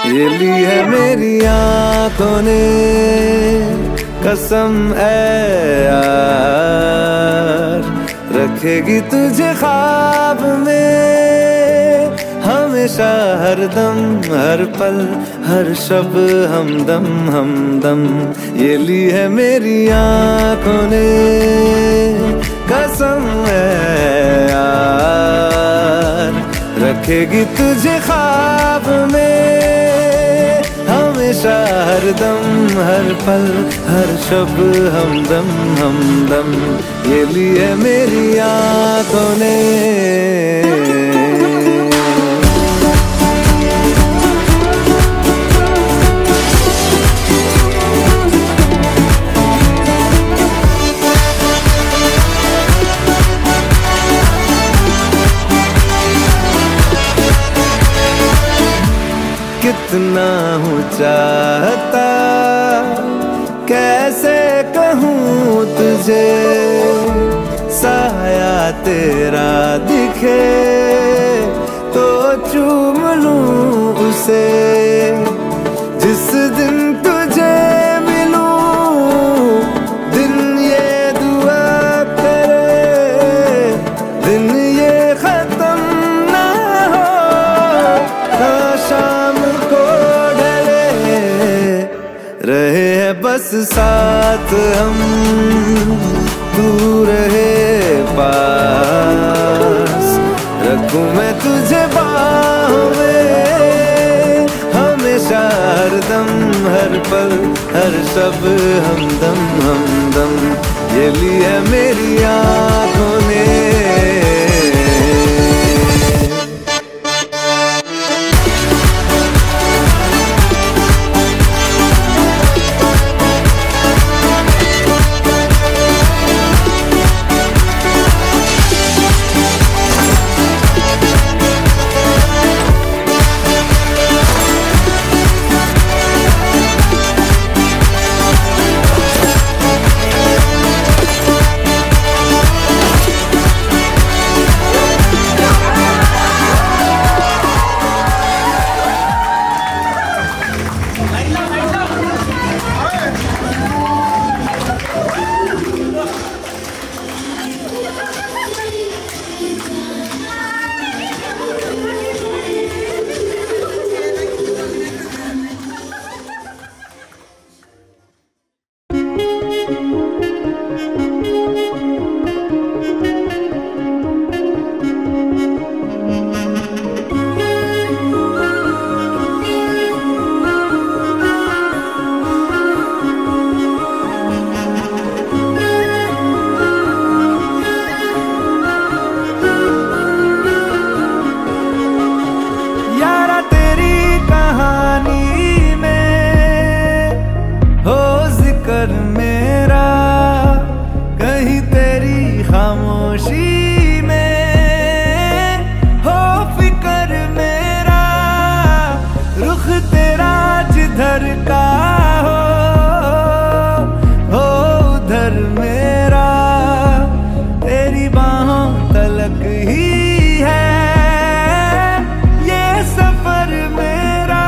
ये ली है मेरी आंखों ने कसम ऐ यार, रखेगी तुझे ख्वाब में हमेशा, हर दम हर पल हर शब हमदम हमदम। ये ली है मेरी आंखों ने कसम ऐ यार, रखेगी तुझे ख्वाब में हमेशा, हर दम हर पल हर शब हमदम हमदम। ये ली है मेरी आंखों ने। कितना हूँ चाहता कैसे कहूँ तुझे, साया तेरा दिखे तो चूम लूँ उसे। जिस दिन तुझे मिलूँ दिन ये दुआ करे, दिन ये खत्म ना हो ना शाम रहे है बस साथ हम, तू रहे पास, रखूं मैं तुझे बाहों में हमेशा, हर दम हर पल हर शब हमदम हमदम। ये ली है मेरी आंखों ने। मेरा कहीं तेरी खामोशी में हो फिक्र मेरा, रुख तेरा जिधर का हो उधर मेरा, तेरी बाहों तलक ही है ये सफर मेरा।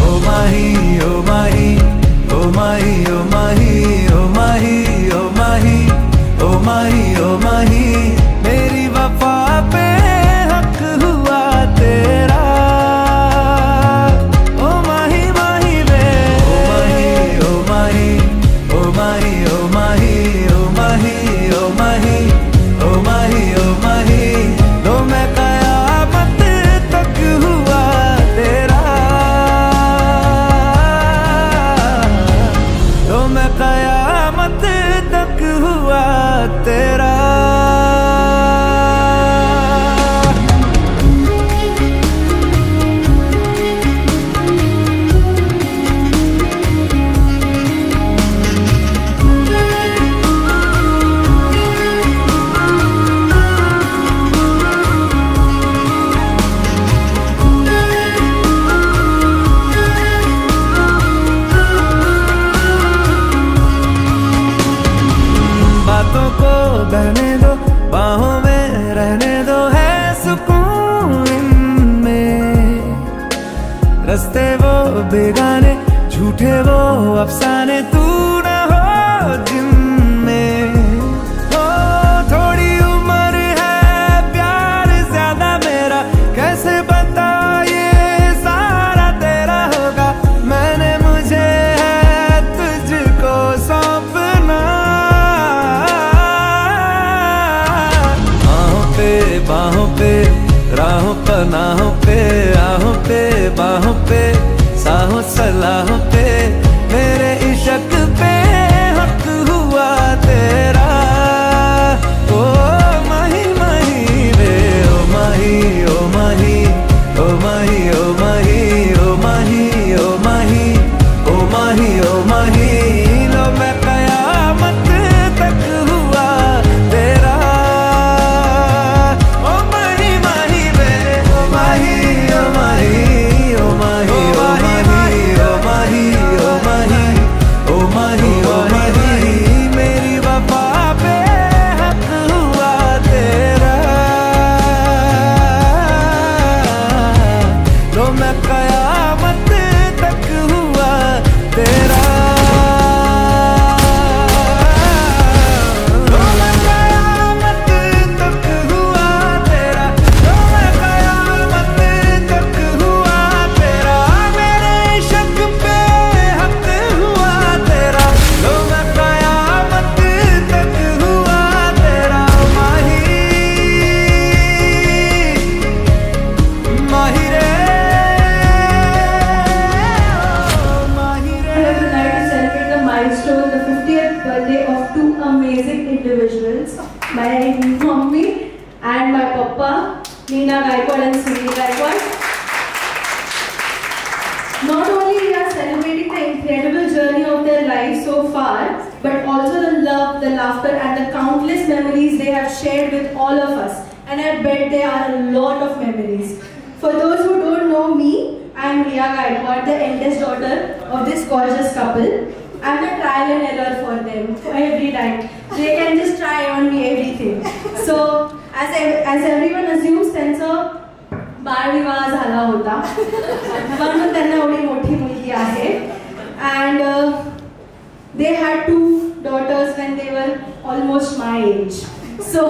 ओ माही ओ माही ओ माही ओ माही ओ माही ओ माही ओ माही ओ माही, मेरी वफा पे हक हुआ तेरा। ओ माही माही वे ओ माही ओ माही ओ माही ओ माही ओ माही ओ माही ओ माही, लो मैं कयामत तक हुआ तेरा, मैं कयामत तक हुआ तेरा। बेगाने झूठे वो अफसाने तू न हो जिनमें हो। थोड़ी उम्र है प्यार ज्यादा मेरा कैसे बता ये सारा तेरा होगा। मैंने मुझे है तुझको सौंपना। बाहों पे राहों पनाहों पे आहों पे बाहों पे साहों सलाहों पे मेरे इश्क पे हक हुआ तेरा। ओ माही माही वे ओ माही ओ माही ओ माही ओ माही ओ माही ओ माही ओ माही ओ माही लो मैं कयामत तक हुआ तेरा। My mommy and my papa, Meena Gaikwad and Sunil Gaikwad. Not only we are celebrating the incredible journey of their life so far, but also the love, the laughter and the countless memories they have shared with all of us. And I bet there are a lot of memories. For those who don't know me, I am Riya Gaikwad, the eldest daughter of this gorgeous couple. I'm a trial and error for them every time. They can just try on me everything. So, as everyone assumes, त्यांचं बालविवाह झाला होता. म्हणून त्यांना एवढी मोठी मुलगी आहे. And they had 2 daughters when they were almost my age. So,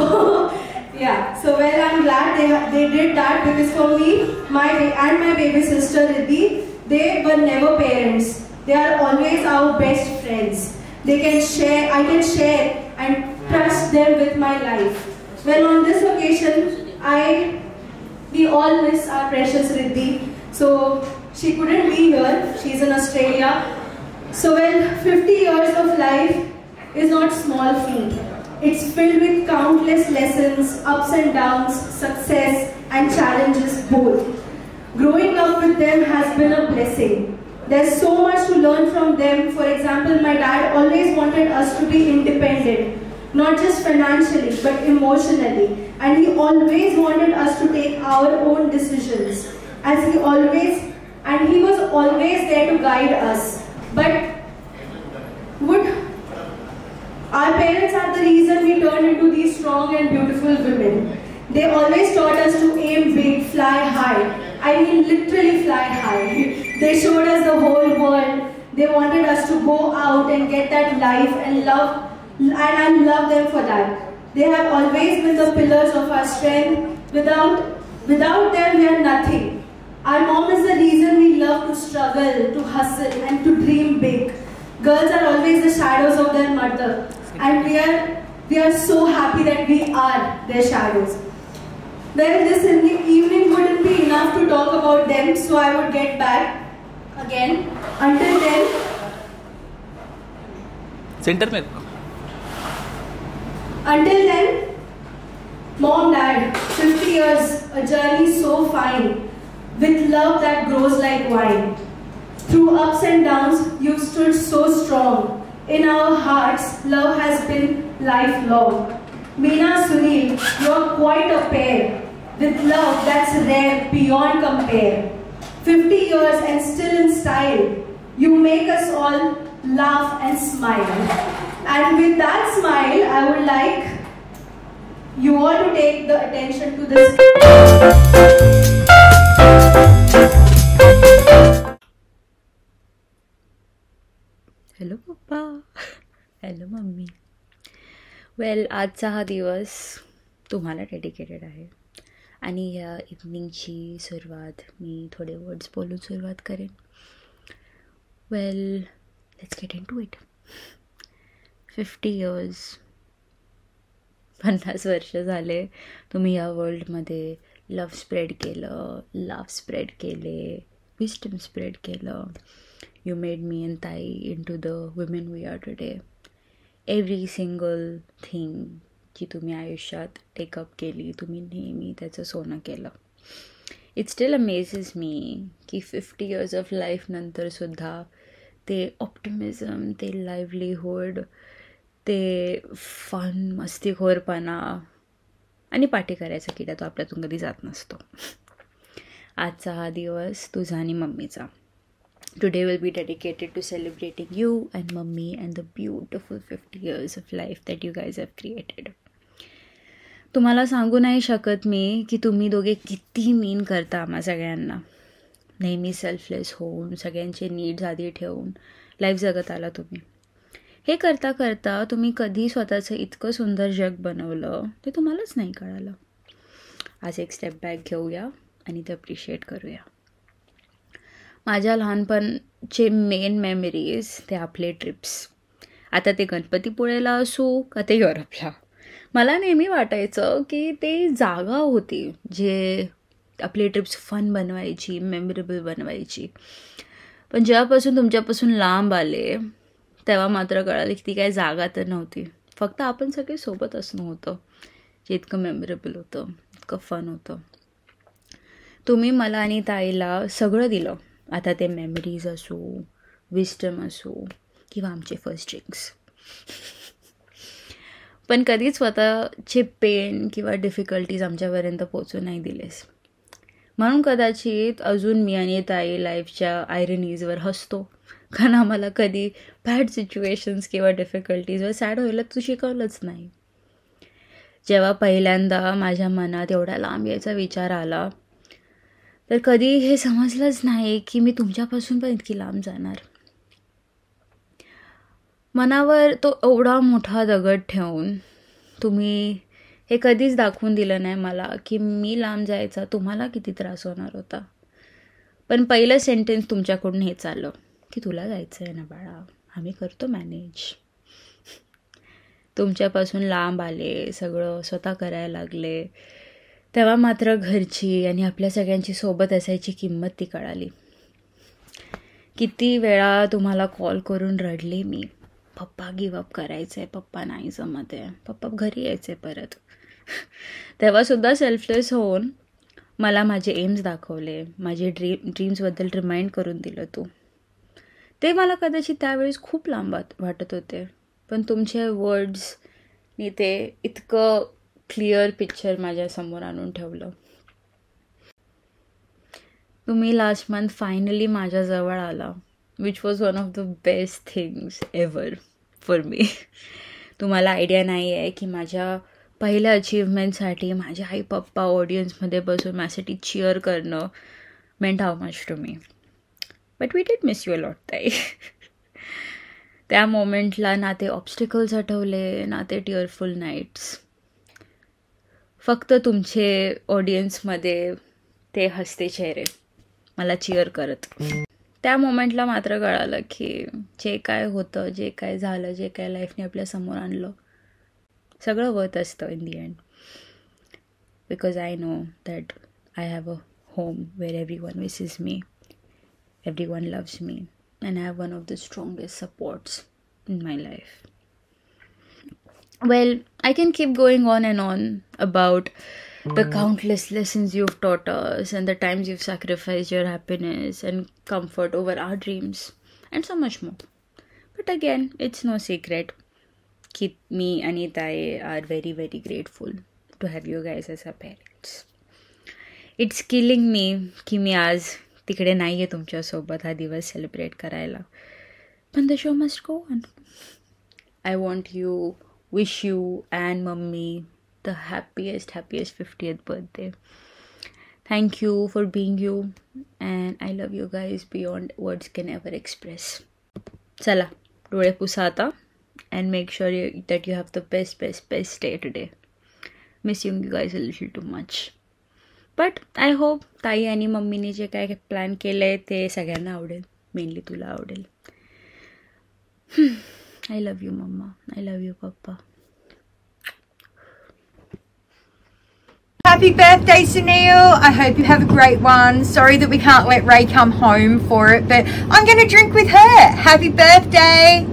yeah. So, well, I'm glad they did that because for me, my baby sister Riddhi, they were never parents. They are always our best friends. They can share, I can share and trust them with my life. Well, on this occasion, we all miss our precious Riddhi. So, she couldn't be here. She's in Australia. So, well, 50 years of life is not small feat. It's filled with countless lessons, ups and downs, success and challenges both. Growing up with them has been a blessing. There's so much to learn from them. For example, my dad always wanted us to be independent, not just financially, but emotionally. And he always wanted us to take our own decisions. He was always there to guide us. But our parents are the reason we turned into these strong and beautiful women. They always taught us to aim big, fly high. I mean literally fly high. They showed us the whole world. They wanted us to go out and get that life and I love them for that. They have always been the pillars of our strength. Without them, we are nothing. Our mom is the reason we love to struggle, to hustle and to dream big. Girls are always the shadows of their mother. And we are so happy that we are their shadows. Well, this evening wouldn't be enough to talk about them, so I would get back again. Until then, center mein. Until then, Mom, Dad, 50 years, a journey so fine, with love that grows like wine. Through ups and downs, you've stood so strong. In our hearts, love has been lifelong. Meena, Sunil, you're quite a pair, with love that's rare beyond compare. 50 years and still in style, you make us all laugh and smile. And with that smile, I would like you all to take the attention to this. Hello mummy. Well, आजचा हा दिवस तुम्हाला dedicated आहे आणि या इव्हनिंगची सुरुवात मी थोडे words बोलून सुरुवात करेन. Well, let's get into it. 50 years, 50 वर्ष झाले तुम्ही या वर्ल्डमध्ये लव्ह स्प्रेड केलं, लाभ स्प्रेड केले, विस्डम स्प्रेड केलं. यू मेड मी अँड ताई into the women we are today. Every single thing जी तुम्ही आयुष्यात टेकअप केली, तुम्ही नेहमी त्याचं सोनं केलं. इट स्टील अमेझेस मी की 50 इयर्स ऑफ लाईफनंतरसुद्धा ते ऑप्टिमिझम, ते लाईव्हलीहूड, ते फन, मस्तीखोरपणा आणि पाठी करायचा किडा तो आपल्यातून कधी जात नसतो. आजचा हा दिवस तुझा आणि मम्मीचा. Today will be dedicated to celebrating you and Mummy and the beautiful 50 years of life that you guys have created. तुम्हाला सांगू नाही शकत मी की तुम्ही दोघे किती मीन करता आम्हा सगळ्यांना. नेहमी सेल्फलेस होऊन, सगळ्यांचे नीड्स आधी ठेवून लाईफ जगत आला तुम्ही. हे करता करता तुम्ही कधी स्वतःचं इतकं सुंदर जग बनवलं ते तुम्हालाच नाही कळालं. आज एक स्टेप बॅक घेऊया आणि ते अप्रिशिएट करूया. माझ्या लहानपणचे मेन मेमरीज ते आपले ट्रिप्स. आता ते गणपतीपुळेला असू का ते युरोपला. मला नेहमी वाटायचं की ते जागा होती जे आपले ट्रिप्स फन बनवायची, मेमोरेबल बनवायची. पण जेव्हापासून तुमच्यापासून लांब आले तेव्हा मात्र कळालं की ती काय जागा तर नव्हती. फक्त आपण सगळे सोबत असणं होतं जे इतकं मेमोरेबल होतं, इतकं फन होतं. तुम्ही मला आणि ताईला सगळं दिलं. आता ते मेमरीज असो, विस्डम असो किंवा आमचे फर्स्ट ड्रिंक्स. पण कधीच स्वतःचे पेन किंवा डिफिकल्टीज आमच्यापर्यंत पोचू नाही दिलेस. म्हणून कदाचित अजून मी आणि ताई लाईफच्या आयरनीजवर हसतो, कारण आम्हाला कधी बॅड सिच्युएशन्स किंवा डिफिकल्टीजवर सॅड व्हायला तू शिकवलंच नाही. जेव्हा पहिल्यांदा माझ्या मनात एवढा लांब यायचा विचार आला तर कधी हे समजलंच नाही की मी तुमच्यापासून पण इतकी लांब जाणार. मनावर तो एवढा मोठा दगड ठेवून तुम्ही हे कधीच दाखवून दिलं नाही मला की मी लांब जायचा तुम्हाला किती त्रास होणार होता. पण पहिलं सेंटेन्स तुमच्याकडून हे चाललं की तुला जायचं आहे ना बाळा, आम्ही करतो मॅनेज. तुमच्यापासून लांब आले, सगळं स्वतः करायला लागले, तेव्हा मात्र घरची आणि आपल्या सगळ्यांची सोबत असायची किंमत ती कळाली. किती वेळा तुम्हाला कॉल करून रडले मी, पप्पा गिवअप करायचं आहे, पप्पा नाही जमत आहे, पप्पा घरी यायचं आहे परत. तेव्हासुद्धा सेल्फलेस होऊन मला माझे एम्स दाखवले, माझे ड्रीम्सबद्दल रिमाइंड करून दिलं तू. ते मला कदाचित त्यावेळेस खूप लांब वाटत होते, पण तुमचे वर्ड्सनी ते इतकं क्लिअर पिक्चर माझ्यासमोर आणून ठेवलं. तुम्ही लास्ट मंथ फायनली माझ्याजवळ आला, which was one of the best things ever for me. तुम्हाला आयडिया नाही आहे की माझ्या पहिल्या अचीवमेंटसाठी माझे आई पप्पा ऑडियन्समध्ये बसून माझ्यासाठी चिअर करणं meant how much to me. But we did miss you a lot ताई. त्या मोमेंटला ना ते ऑब्स्टिकल्स आठवले ना ते टिअरफुल नाईट्स. फक्त तुमचे ऑडियन्समध्ये ते हसते चेहरे मला चिअर करत. त्या मोमेंटला मात्र कळालं की जे काय होतं, जे काय झालं, जे काय लाईफने आपल्यासमोर आणलं सगळं वर्थ असतं in the end. Because I know that I have a home where everyone misses me, everyone loves me and I have one of the strongest supports in my life. Well, I can keep going on and on about the countless lessons you've taught us and the times you've sacrificed your happiness and comfort over our dreams and so much more. But again, it's no secret that me and Itai are very, very grateful to have you guys as our parents. It's killing me की मी आज तिकडे नाही आहे तुमच्यासोबत हा दिवस celebrate करायला. पण the show must go on. I want you, wish you and Mummy the happiest 50th birthday. Thank you for being you and I love you guys beyond words can ever express. चला डोळे पुसा आता and make sure that you have the best day today. Missing you guys a little too much. But I hope ताई आणि मम्मीने जे काय plan केलंय ते सगळ्यांना आवडेल, मेनली तुला आवडेल. I love you mama, I love you papa. Happy birthday, Sunil. I hope you have a great one. Sorry that we can't let Ray come home for it, but I'm going to drink with her. Happy birthday.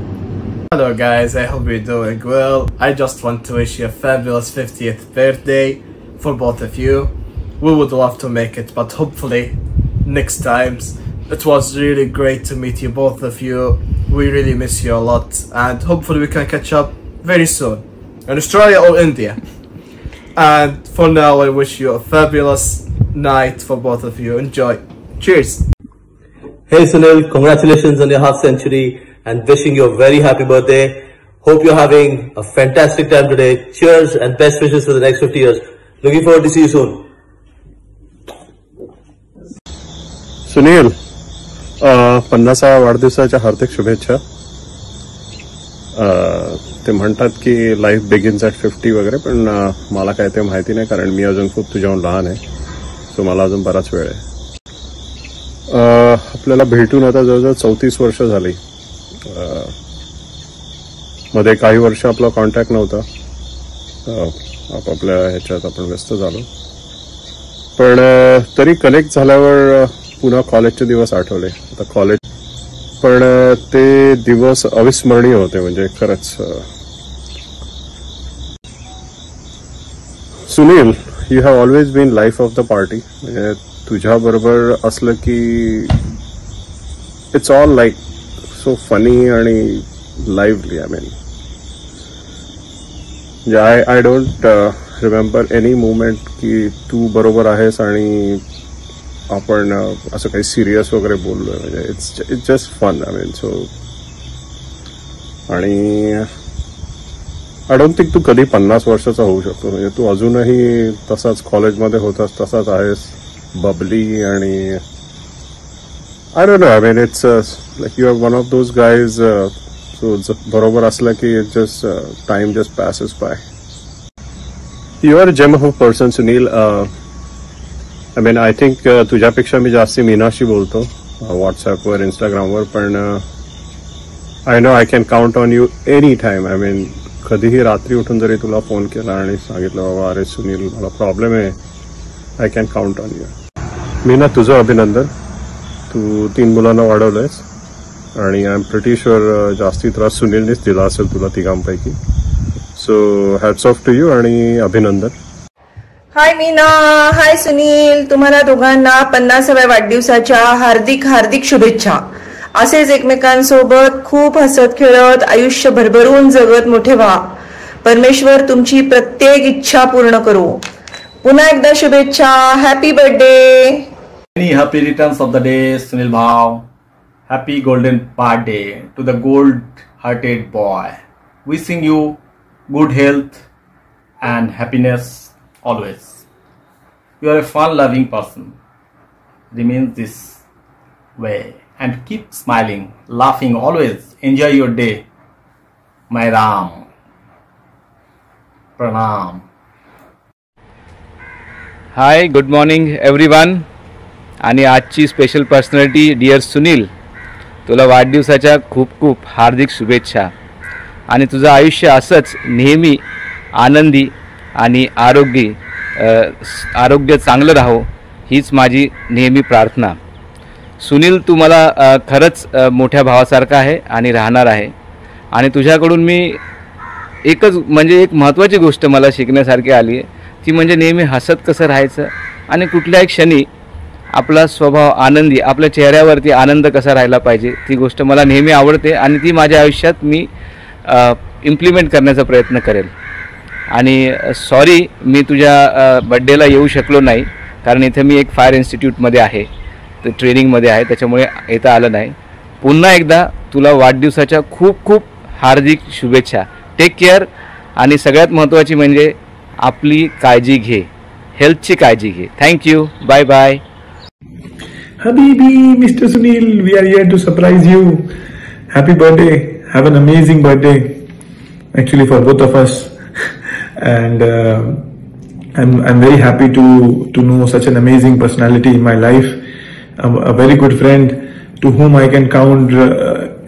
Hello guys, I hope you're doing well. I just want to wish you a fabulous 50th birthday for both of you. We would love to make it, but hopefully next times. It was really great to meet you, both of you. We really miss you a lot, and hopefully we can catch up very soon in Australia or India. And for now, I wish you a fabulous night for both of you. Enjoy. Cheers. Hey Sunil, congratulations on your half century and wishing you a very happy birthday. Hope you're having a fantastic time today. Cheers and best wishes for the next 50 years. Looking forward to see you soon. Sunil, 50व्या वाढदिवसाच्या हार्दिक शुभेच्छा. ते म्हणतात की life begins at 50 वगैरे, पण मला काय ते माहिती नाही, कारण मी अजून खूप तुझ्याहून लहान आहे. सो मला अजून बराच वेळ आहे. आपल्याला भेटून आता जवळजवळ 34 वर्ष झाली. मध्ये काही वर्ष आपला कॉन्टॅक्ट नव्हता, आपापल्या ह्याच्यात आपण व्यस्त झालो. पण तरी कनेक्ट झाल्यावर पुन्हा कॉलेजचे दिवस आठवले. आता कॉलेज पण ते दिवस अविस्मरणीय होते, म्हणजे खरंच. Sunil, you have always been life of the party. म्हणजे तुझ्या बरोबर असलं की it's all like so funny आणि lively. I mean, I don't remember any moment की तू बरोबर आहेस आणि आपण असं काही सिरियस वगैरे बोललोय. म्हणजे it's just fun. I mean, so. आणि आय डोंट थिंक तू कधी 50 वर्षाचा होऊ शकतो. म्हणजे तू अजूनही तसाच कॉलेजमध्ये होतास, तसाच आहेस, बबली. आणि I don't know, I mean it's like you are one of those guys. So बरोबर असलं की it just time just passes by. You are gem of person Sunil. I mean, I think तुझ्यापेक्षा मी जास्ती मीनाशी बोलतो व्हॉट्सॲपवर, इंस्टाग्रामवर. पण I know I can count on you any time. I mean, कधीही रात्री उठून जरी तुला फोन केला आणि सांगितलं बाबा अरे सुनील मला प्रॉब्लेम आहे, I can count on you. Meena, तुझं अभिनंदन. तू 3 मुलांना वाढवलंयस आणि आय एम प्रिटी शुअर जास्ती त्रास सुनीलनेच दिला असेल तुला तिघांपैकी. So hats off to you आणि अभिनंदन. हाय मीना, हाय सुनील. तुम्हाला दोघांना 50व्या वाढदिवसाच्या हार्दिक हार्दिक शुभेच्छा. असेच एकमेकांसोबत खूप हसत खेळत आयुष्य भरभरून जगत मोठे व्हा. परमेश्वर तुमची प्रत्येक इच्छा पूर्ण करो. पुन्हा एकदा शुभेच्छा. Happy birthday. Many happy returns of the day, Sunil Bhav. Happy golden birthday to the gold-hearted boy. Wishing you good health and happiness always. You are a fun-loving person. Remain this way and keep smiling, laughing always. Enjoy your day. My Ram. Pranam. Hi, good morning everyone. आणि आजची special personality dear Sunil, तुला वाढदिवसाच्या खूप खूप हार्दिक शुभेच्छा. आणि तुझं आयुष्य असंच नेहमी आनंदी आणि आरोग्य चांगलं राहो, हीच माझी नेहमी प्रार्थना. सुनील, तू मला खरंच मोठ्या भावासारखा आहे आणि राहणार आहे. आणि तुझ्याकडून मी एकच म्हणजे एक महत्त्वाची गोष्ट मला शिकण्यासारखी आली आहे, ती म्हणजे नेहमी हसत कसं राहायचं आणि कुठल्याही क्षणी आपला स्वभाव आनंदी, आपल्या चेहऱ्यावरती आनंद कसा राहिला पाहिजे, ती गोष्ट मला नेहमी आवडते आणि ती माझ्या आयुष्यात मी इम्प्लिमेंट करण्याचा प्रयत्न करेल. आणि सॉरी मी तुझ्या बड्डेला येऊ शकलो नाही, कारण इथे मी एक फायर इन्स्टिट्यूटमध्ये आहे, तर ट्रेनिंगमध्ये आहे, त्याच्यामुळे येता आलं नाही. पुन्हा एकदा तुला वाढदिवसाच्या खूप खूप हार्दिक शुभेच्छा. Take care. आणि सगळ्यात महत्त्वाची म्हणजे आपली काळजी घे, हेल्थची काळजी घे. Thank you. Bye bye. Habibi, Mr. Sunil, we are here to surprise you. Happy birthday. Have an amazing birthday. actually for both of us. And I'm very happy to know such an amazing personality in my life, a very good friend to whom I can count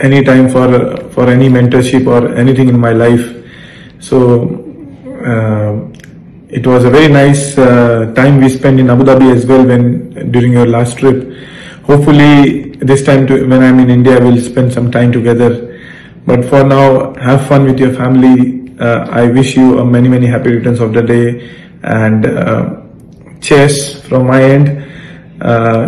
anytime for any mentorship or anything in my life. So it was a very nice time we spent in Abu Dhabi as well during your last trip. Hopefully this time when I'm in India we'll spend some time together. But for now, have fun with your family. I wish you a many happy returns of the day, and cheers from my end.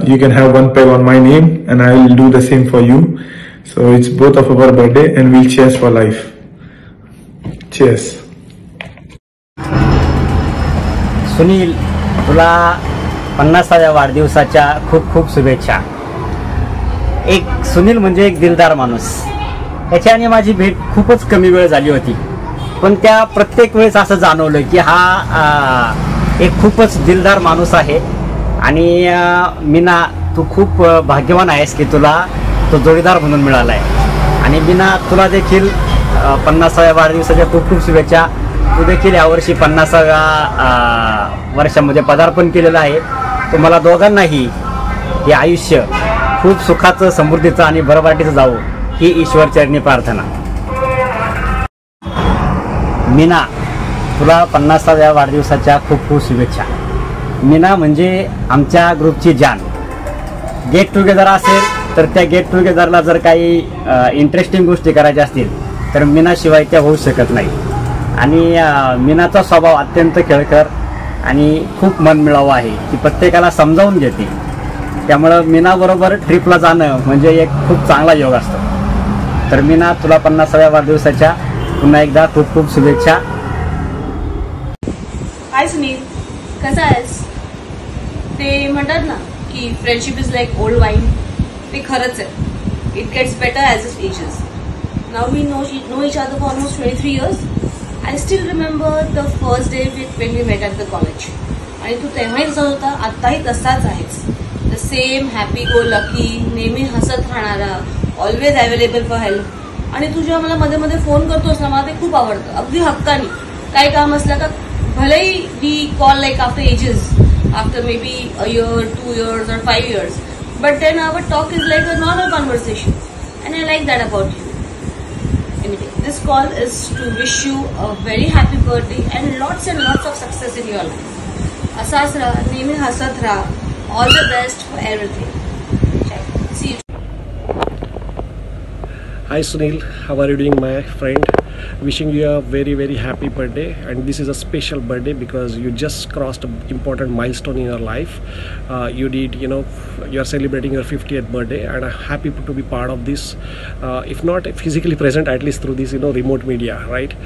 You can have one peg on my name and I will do the same for you. So it's both of our birthday and we'll cheers for life. Cheers. Sunil, तुला 50व्या वाढदिवसाच्या खूप खूप शुभेच्छा. एक सुनील म्हणजे एक दिलदार माणूस. याची आणि माझी भेट खूपच कमी वेळ झाली होती, पण त्या प्रत्येक वेळेस असं जाणवलं की हा एक खूपच दिलदार माणूस आहे. आणि मीना, तू खूप भाग्यवान आहेस की तुला तो जोडीदार म्हणून मिळाला आहे. आणि मीना, तुला देखील 50व्या वाढदिवसाच्या खूप खूप शुभेच्छा. तू देखील यावर्षी 50व्या वर्षामध्ये पदार्पण केलेलं आहे. तुम्हाला दोघांनाही हे आयुष्य खूप सुखाचं, समृद्धीचं आणि भरभराटीचं जावो ही ईश्वर चरणी प्रार्थना. मीना, तुला 50व्या वाढदिवसाच्या खूप खूप शुभेच्छा. मीना म्हणजे आमच्या ग्रुपची जान. गेट टुगेदर असेल तर त्या गेट टुगेदरला जर काही इंटरेस्टिंग गोष्टी करायच्या असतील तर मीनाशिवाय त्या होऊ शकत नाही. आणि मीनाचा स्वभाव अत्यंत खेळकर आणि खूप मनमिळावू आहे. ती प्रत्येकाला समजावून घेते. त्यामुळं मीनाबरोबर ट्रिपला जाणं म्हणजे एक खूप चांगला योग असतो. तर मीना, तुला 50व्या वाढदिवसाच्या पुन्हा एकदा खूप खूप शुभेच्छा. हाय सुनील, कसा आहेस? ते म्हणतात ना की friendship is like old wine. ते खरंच आहे. It gets better as it ages. Now we know each other for almost 23 years. I still remember the first day when we met at the college. आणि तू तेव्हाही तसाच होता, आत्ताही तसाच आहेस. The same happy go lucky, नेहमी हसत राहणारा, ऑलवेज अवेलेबल फॉर हेल्प. आणि तू जेव्हा मला मध्ये मध्ये फोन करतोस ना, मला ते खूप आवडतं. अगदी हक्कानी काही काम असलं का, भलेही we call like after ages, after maybe a year, 2 years or 5 years, but then our talk is like a normal conversation, and I like that about you. Anyway, this call is to wish you a very happy birthday and lots of success in your life. असाच राहा, नेहमी हसत राहा. All the best for everything. See you. Hi Sunil, how are you doing, my friend? Wishing you a very happy birthday. And this is a special birthday because you just crossed an important milestone in your life. You are celebrating your 50th birthday, and I'm happy to be part of this. If not physically present, at least through this remote media, right?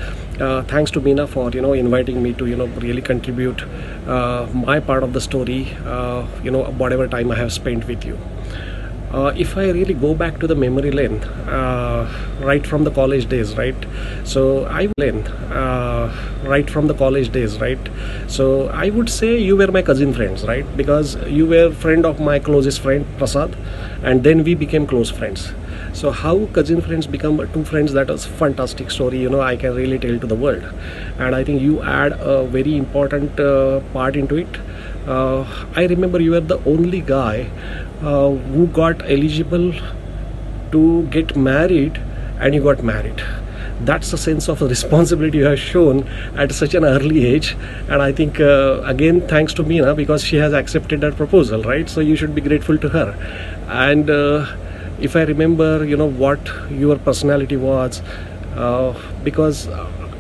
Thanks to Meena for inviting me to really contribute my part of the story. Whatever time I have spent with you. If I really go back to the memory lane, right from the college days, right? So I would say you were my cousin friends, right? Because you were friend of my closest friend Prasad, and then we became close friends. So how cousin friends become two friends, that was fantastic story. I can really tell to the world, and I think you add a very important part into it. I remember you were the only guy who got eligible to get married, and you got married. That's the sense of responsibility you have shown at such an early age, and I think again thanks to Meena, because she has accepted that proposal, right? So you should be grateful to her. And if I remember what your personality was, because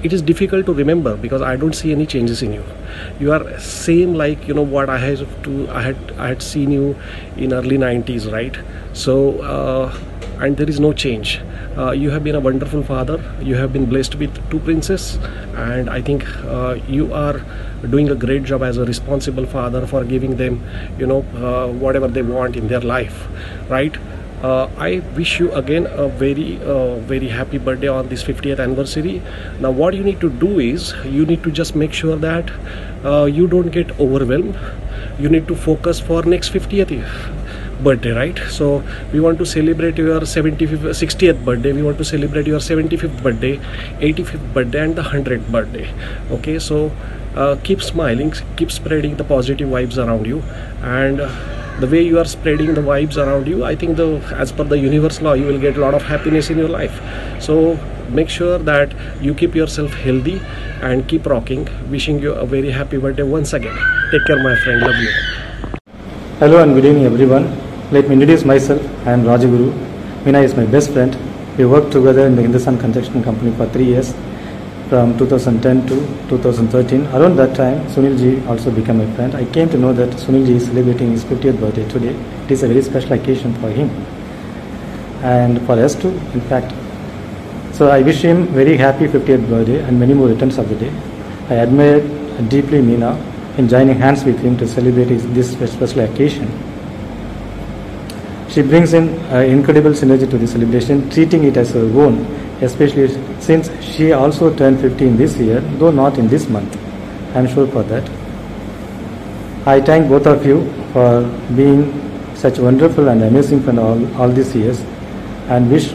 it is difficult to remember because I don't see any changes in you. You are same like what I had seen you in early 90s, right? So and there is no change. You have been a wonderful father. You have been blessed with 2 princes, and I think you are doing a great job as a responsible father for giving them whatever they want in their life, right? I wish you again a very happy birthday on this 50th anniversary. Now what you need to do is you need to just make sure that you don't get overwhelmed. You need to focus for next 50th year. birthday, right? So we want to celebrate your 60th birthday, we want to celebrate your 75th birthday, 85th birthday, and the 100th birthday. Okay, so keep smiling, keep spreading the positive vibes around you, and the way you are spreading the vibes around you, I think as per the universe law, you will get a lot of happiness in your life. So make sure that you keep yourself healthy and keep rocking. Wishing you a very happy birthday once again. Take care, my friend. Love you. Hello and good evening, everyone. Let me introduce myself. I am Rajaguru. Meena is my best friend. We worked together in the Hindustan Construction Company for 3 years, from 2010 to 2013. Around that time, Sunil ji also became my friend. I came to know that Sunil ji is celebrating his 50th birthday today. It is a very special occasion for him and for us too, in fact. So I wish him very happy 50th birthday and many more returns of the day. I admire deeply Meena in joining hands with him to celebrate this special occasion. She brings in incredible synergy to the celebration, treating it as her own, especially since she also turned 50 this year, though not in this month. I am sure for that. I thank both of you for being such wonderful and amazing friends all these years, and wish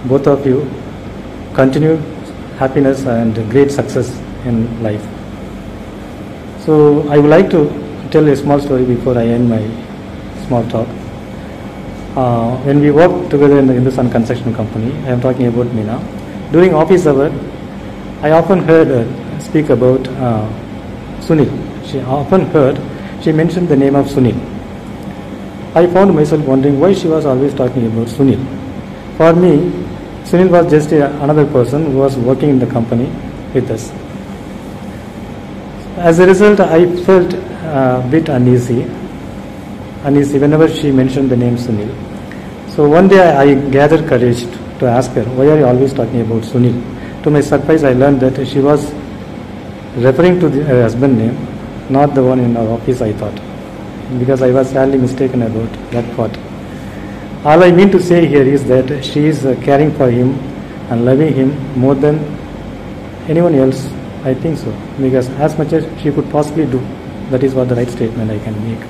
both of you continued happiness and great success in life. So I would like to tell a small story before I end my small talk. When we worked together in the Hindustan Construction Company, I am talking about Meena. During office hour, I often heard her speak about Sunil. She mentioned the name of Sunil. I found myself wondering why she was always talking about Sunil. For me, Sunil was just another person who was working in the company with us. As a result, I felt a bit uneasy whenever she mentioned the name Sunil. So one day I gathered courage to ask her, why are you always talking about Sunil? To my surprise, I learned that she was referring to her husband's name, not the one in our office, I thought, because I was sadly mistaken about that part. All I mean to say here is that she is caring for him and loving him more than anyone else, I think so, because as much as she could possibly do, that is what the right statement I can make.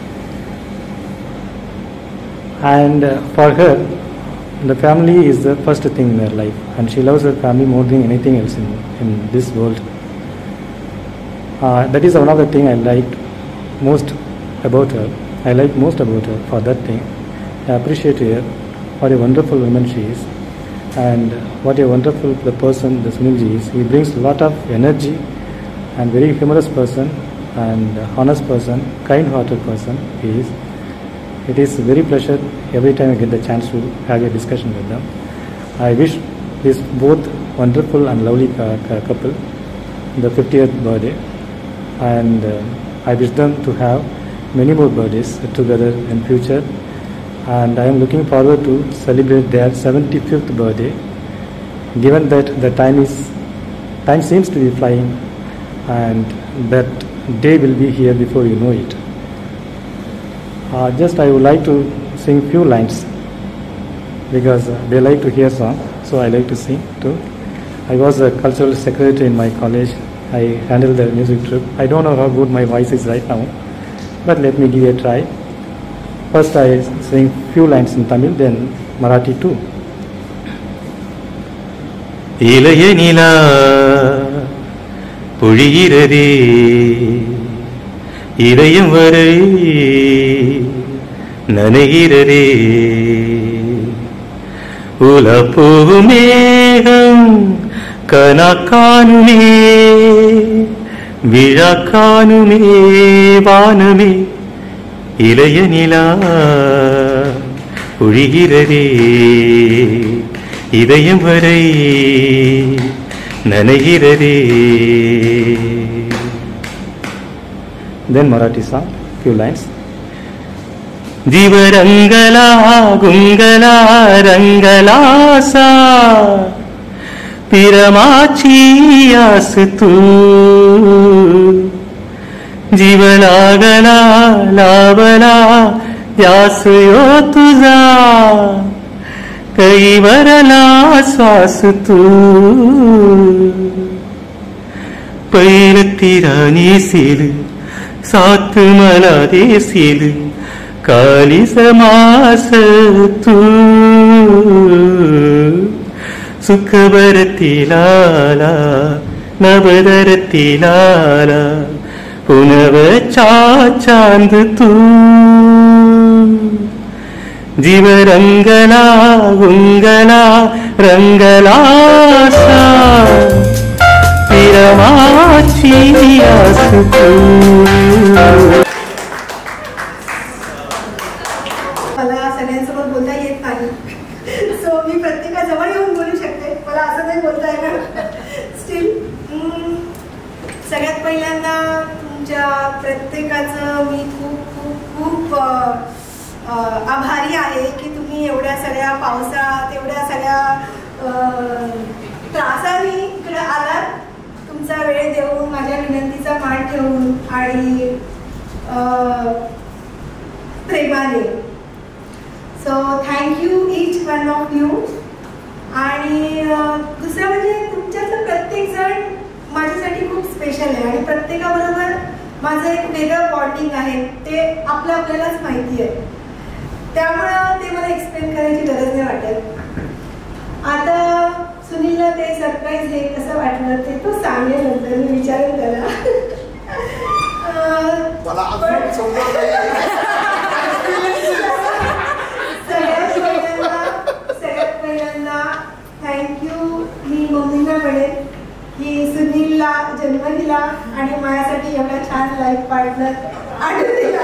And for her, the family is the first thing in her life, and she loves her family more than anything else in this world. That is one of the things I liked most about her. For that thing. I appreciate her, what a wonderful woman she is, and what a wonderful person the Sunil ji is. He brings a lot of energy and very humorous person and honest person, kind-hearted person he is. It is very pleasure every time I get the chance to have a discussion with them. I wish this both wonderful and lovely couple the 50th birthday, and I wish them to have many more birthdays together in future, and I am looking forward to celebrate their 75th birthday, given that the time seems to be flying and that day will be here before you know it. I would like to sing few lines because they like to hear song, so I like to sing too. I was a cultural secretary in my college. I handled the music trip. I don't know how good my voice is right now, but let me give it a try. First I sing few lines in Tamil, then Marathi too. இளைய நிலா பொழிகிறதே இதயம் வரை நனைகிறதே உலப்போகும் மேகம் கனா காணுமே விழா காணுமே வானமே இளைய நிலா பொழிகிறதே இதயம் வரை நனைகிறதே. Then Marathi song, few lines. दिवरंगला गुंगला रंगलासा पिरमाची आस तू जीवलागला लावला यास यो तुझा कैवरला श्वास तू पैल तिरा नेसेल साथ मला देशील कालिसमास तू सुखभरती लाला नवदरती लाला पुनवचा चांद तू जीव रंगला गुंगला रंगलासा विरमाची आस तू. मला सगळ्यांसमोर बोलता येत नाही, सो मी प्रत्येकाजवळ येऊन बोलू शकते, मला असं नाही बोलता येणार. स्टील सगळ्यात पहिल्यांदा तुमच्या प्रत्येकाचं मी खूप खूप खूप आभारी आहे की तुम्ही एवढ्या सगळ्या पावसात एवढ्या सगळ्या त्रासाने इकडे आलात, तुमचा वेळ देऊन माझ्या विनंतीचा मान ठेवून आणि प्रेमाने. So thank you each one of you. आणि दुसरं म्हणजे तुमच्यातलं प्रत्येक जण माझ्यासाठी खूप स्पेशल आहे आणि प्रत्येकाबरोबर माझं एक वेगळं बॉन्डिंग आहे, ते आपल्यालाच माहिती आहे, त्यामुळं ते मला एक्सप्लेन करायची गरज नाही वाटत. आता सुनीलला ते सरप्राईज हे कसं वाटलं ते तो सांगेल, नंतर मी विचारेन त्याला. सगळ्यात पहिल्यांदा थँक्यू मी मम्मीला म्हणेन की सुनीलला जन्म दिला आणि माझ्यासाठी एवढा छान लाईफ पार्टनर आणून दिला.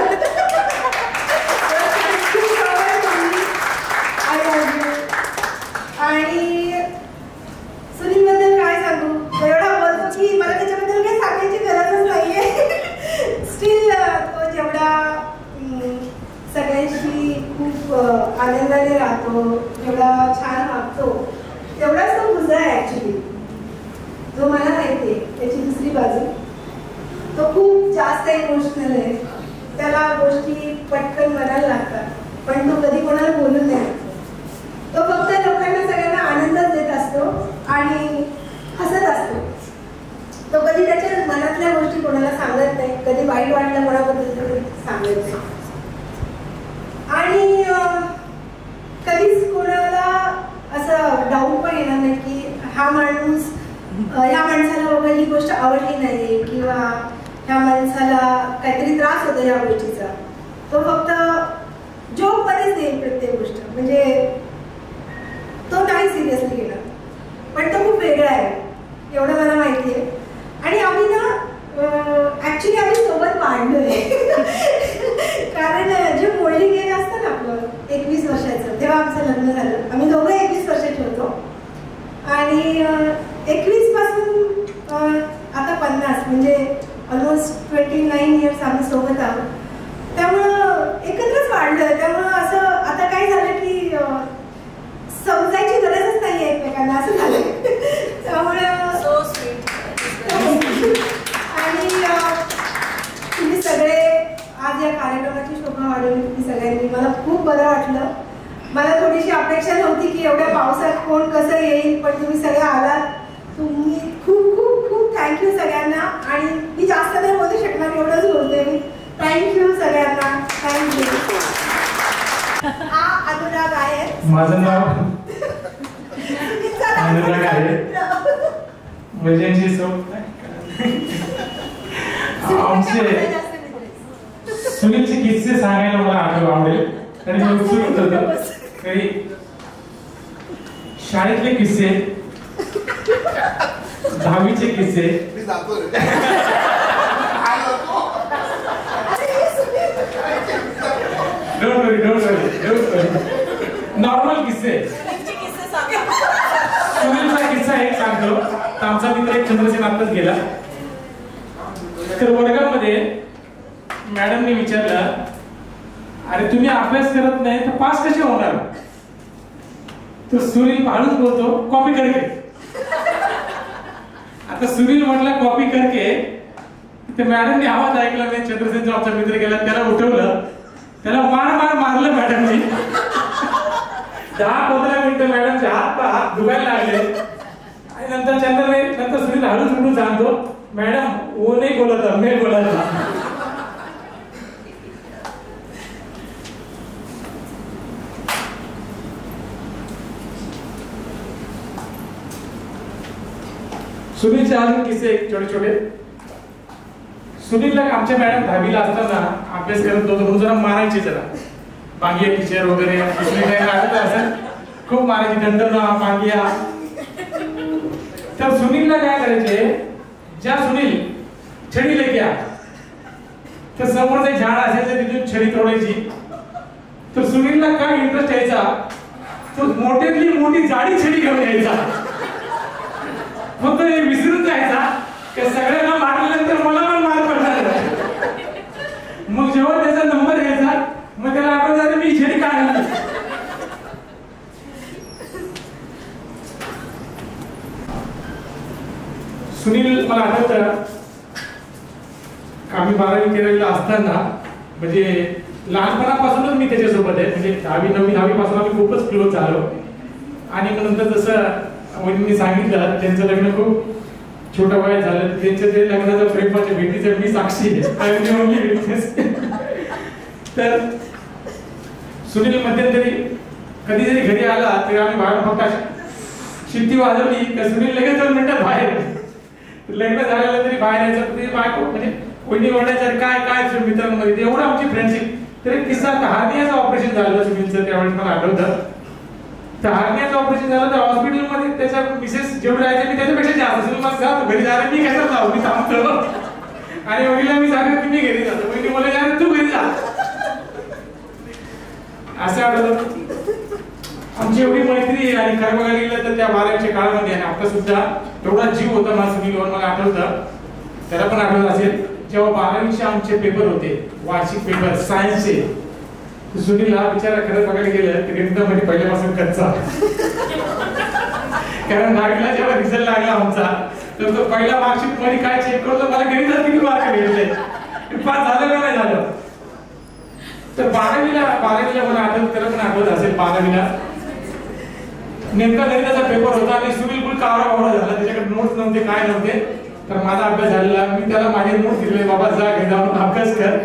आणि सुनीलबद्दल काय सांगू, एवढा बोलतो की मला त्याच्याबद्दल काही सांगायची गरजच नाहीये. स्टील तो जेवढा सगळ्यांशी खूप आनंदाने राहतो, जेवढा छान वागतो, तेवढाच तो दुसरा आहे ऍक्च्युली, जो मला माहिती आहे त्याची दुसरी बाजू. तो खूप जास्त इमोशनल आहे, त्याला गोष्टी पटकन मनाला लागतात, पण तो कधी कोणाला बोलून नाही. तो फक्त लोकांना सगळ्यांना आनंदच देत असतो आणि हसत असतो. तो कधी त्याच्या मनातल्या गोष्टी कोणाला सांगत नाही, कधी वाईट वाटलं कोणाबद्दल तरी सांगत नाही. आणि कधीच कोणाला असं डाऊट पण येणार नाही की हा माणूस ह्या माणसाला बाबा ही गोष्ट आवडली नाही किंवा ह्या माणसाला काहीतरी त्रास होतो या गोष्टीचा. तो फक्त जोक मध्येच देईल प्रत्येक गोष्ट, म्हणजे तो नाही सिरियसली घेणार, पण तो खूप वेगळा आहे एवढं मला माहिती आहे. आणि आम्ही ना ऍक्च्युली आम्ही सोबत वाढलोय कारण जे मोल्डिंग एज असतं ना आपलं 21 वर्षाचं, तेव्हा आमचं लग्न झालं. आम्ही दोघं 21 वर्षाचे होतो आणि 21 पासून आता 50 म्हणजे ऑलमोस्ट 29 इयर्स आम्ही सोबत आहोत. त्यामुळं एकत्रच वाढलोय. त्यामुळं असं आता काय झालं की समजायची गरजच नाही एकमेकांना, असं झालंय. त्यामुळं आणि तुम्ही सगळे आज या कार्यक्रमाची शोभा वाढवली तुम्ही सगळ्यांनी, मला खूप बरं वाटलं. मला थोडीशी अपेक्षा नव्हती की एवढ्या पावसात कोण कसं येईल, पण तुम्ही सगळे आलात. तुम्ही खूप खूप खूप थँक्यू सगळ्यांना. आणि मी जास्त नाही बोलू शकणार, एवढंच बोलते मी. थँक्यू सगळ्यांना, थँक्यू. हा अनुराग आहे, माझं नाव अनुराग आहे. म्हणजे आमचे सुनीलचे किस्से सांगायला मला आवडेल आणि मी उत्सुक होतो. काही शाळेतले किस्से, 10वीचे किस्से, नॉर्मल किस्से. सुनीलचा किस्सा एक सांगतो. आमचा मित्र एक चंद्रसेन आत्ताच गेला. तर वर्गामध्ये मॅडमने विचारलं, अरे तुम्ही अभ्यास करत नाही तर पास कसे होणार? तर सुनील हळूच बोलतो, कॉपी करके. आता सुनील म्हटलं कॉपी करके, तर मॅडमने आवाज ऐकला नाही. चंद्रसेनचा आमचा मित्र गेला, त्याला उठवलं, त्याला मारलं मॅडमनी. 10-15 मिनिटं मॅडमचे हात दुखायला लागले. आणि नंतर सुनील हळूच उठून सांगतो, मॅडम वो नाही बोलत, मी बोलत. थोडेसे अजून किस्से छोटे छोटे. सुनीलला आमच्या मॅडम 10वीला असताना अभ्यास करत होतो म्हणून जरा मारायचे जरा. पांगिया टीचर वगैरे असं खूप मारायची, दंडना पांगिया. तर सुनीलला काय करायचे, ज्या सुनील छडी लेके आ, तर समोर जे झाड असायचं तिथून छडी तोडायची. तर सुनीलला काय इंटरेस्ट यायचा, तो मोठ्यातली मोठी जाडी छडी घेऊन यायचा. मग तो विसरून जायचा की सगळ्यांना मारल्यानंतर मला पण मार पडणार. मग जेव्हा त्याचा नंबर यायचा मग त्याला आठवत मी छडी काढली. सुनील मला आठवतं आम्ही 12वी-13वीला असताना, म्हणजे लहानपणापासूनच मी त्याच्यासोबत आहे, म्हणजे 10वी 9वी 10वी पासून आम्ही खूपच क्लोज झालो. आणि मग नंतर जसं वहिनींनी सांगितलं त्यांचं लग्न खूप छोटं वय झालं, त्यांच्या ते लग्नाच्या प्रेमाच्या भेटीचं मी साक्षी आहे. तर सुनील मध्यंतरी कधी जरी घरी आला तरी आम्ही बाहेर फक्त शिट्टी वाजवली तर सुनील लगेच 2 मिनिटात बाहेर. लग्न झालेलं तरी बाहेर यायचं तरी बायको म्हणजे कोणी ओढायचं काय काय मित्रांमध्ये एवढं आमची फ्रेंडशिप. तर एक किस्सा, हार्नियाचं ऑपरेशन झालं सुनीलचं त्यावेळेस मला आठवतं. तर हार्नियाचं ऑपरेशन झालं तर हॉस्पिटलमध्ये त्याच्या मिसेस जेवढे राहायचे मी त्याच्यापेक्षा जास्त. सुनील मला जातो घरी जा, मी कसा जाऊ, मी थांबतो. आणि वहिनीला मी सांगत की मी घरी जातो, वहिनी बोलायला अरे तू घरी जा. असं आठवतं आमची एवढी मैत्री. आणि खरं बघायला गेलं तर त्या 12वीच्या काळामध्ये आणि आता सुद्धा एवढा जीव होता माझा सुनीलवर. मला आठवतं, त्याला पण आठवत असेल, जेव्हा 12वीचे आमचे पेपर होते, वार्षिक पेपर सायन्सचे, सुनील हा बिचारा खरं बघायला गेलं तर गणितामध्ये पहिल्यापासून कच्चा. कारण 10वीला जेव्हा रिझल्ट लागला आमचा तर तो पहिला मार्कशीट मध्ये काय चेक करतो, मला गणितात किती मार्क भेटले, पास झालं का नाही झालं. तर 12वीला मला आठवत, त्याला पण आठवत असेल, 12वीला नेमका गणिताचा पेपर होता आणि सुनील फुल कावरा झाला, त्याच्याकडे नोट्स नव्हते काय नव्हते. तर माझा अभ्यास झालेला, मी त्याला माझे नोट दिले, बाबा जा घरी जाऊन अभ्यास कर.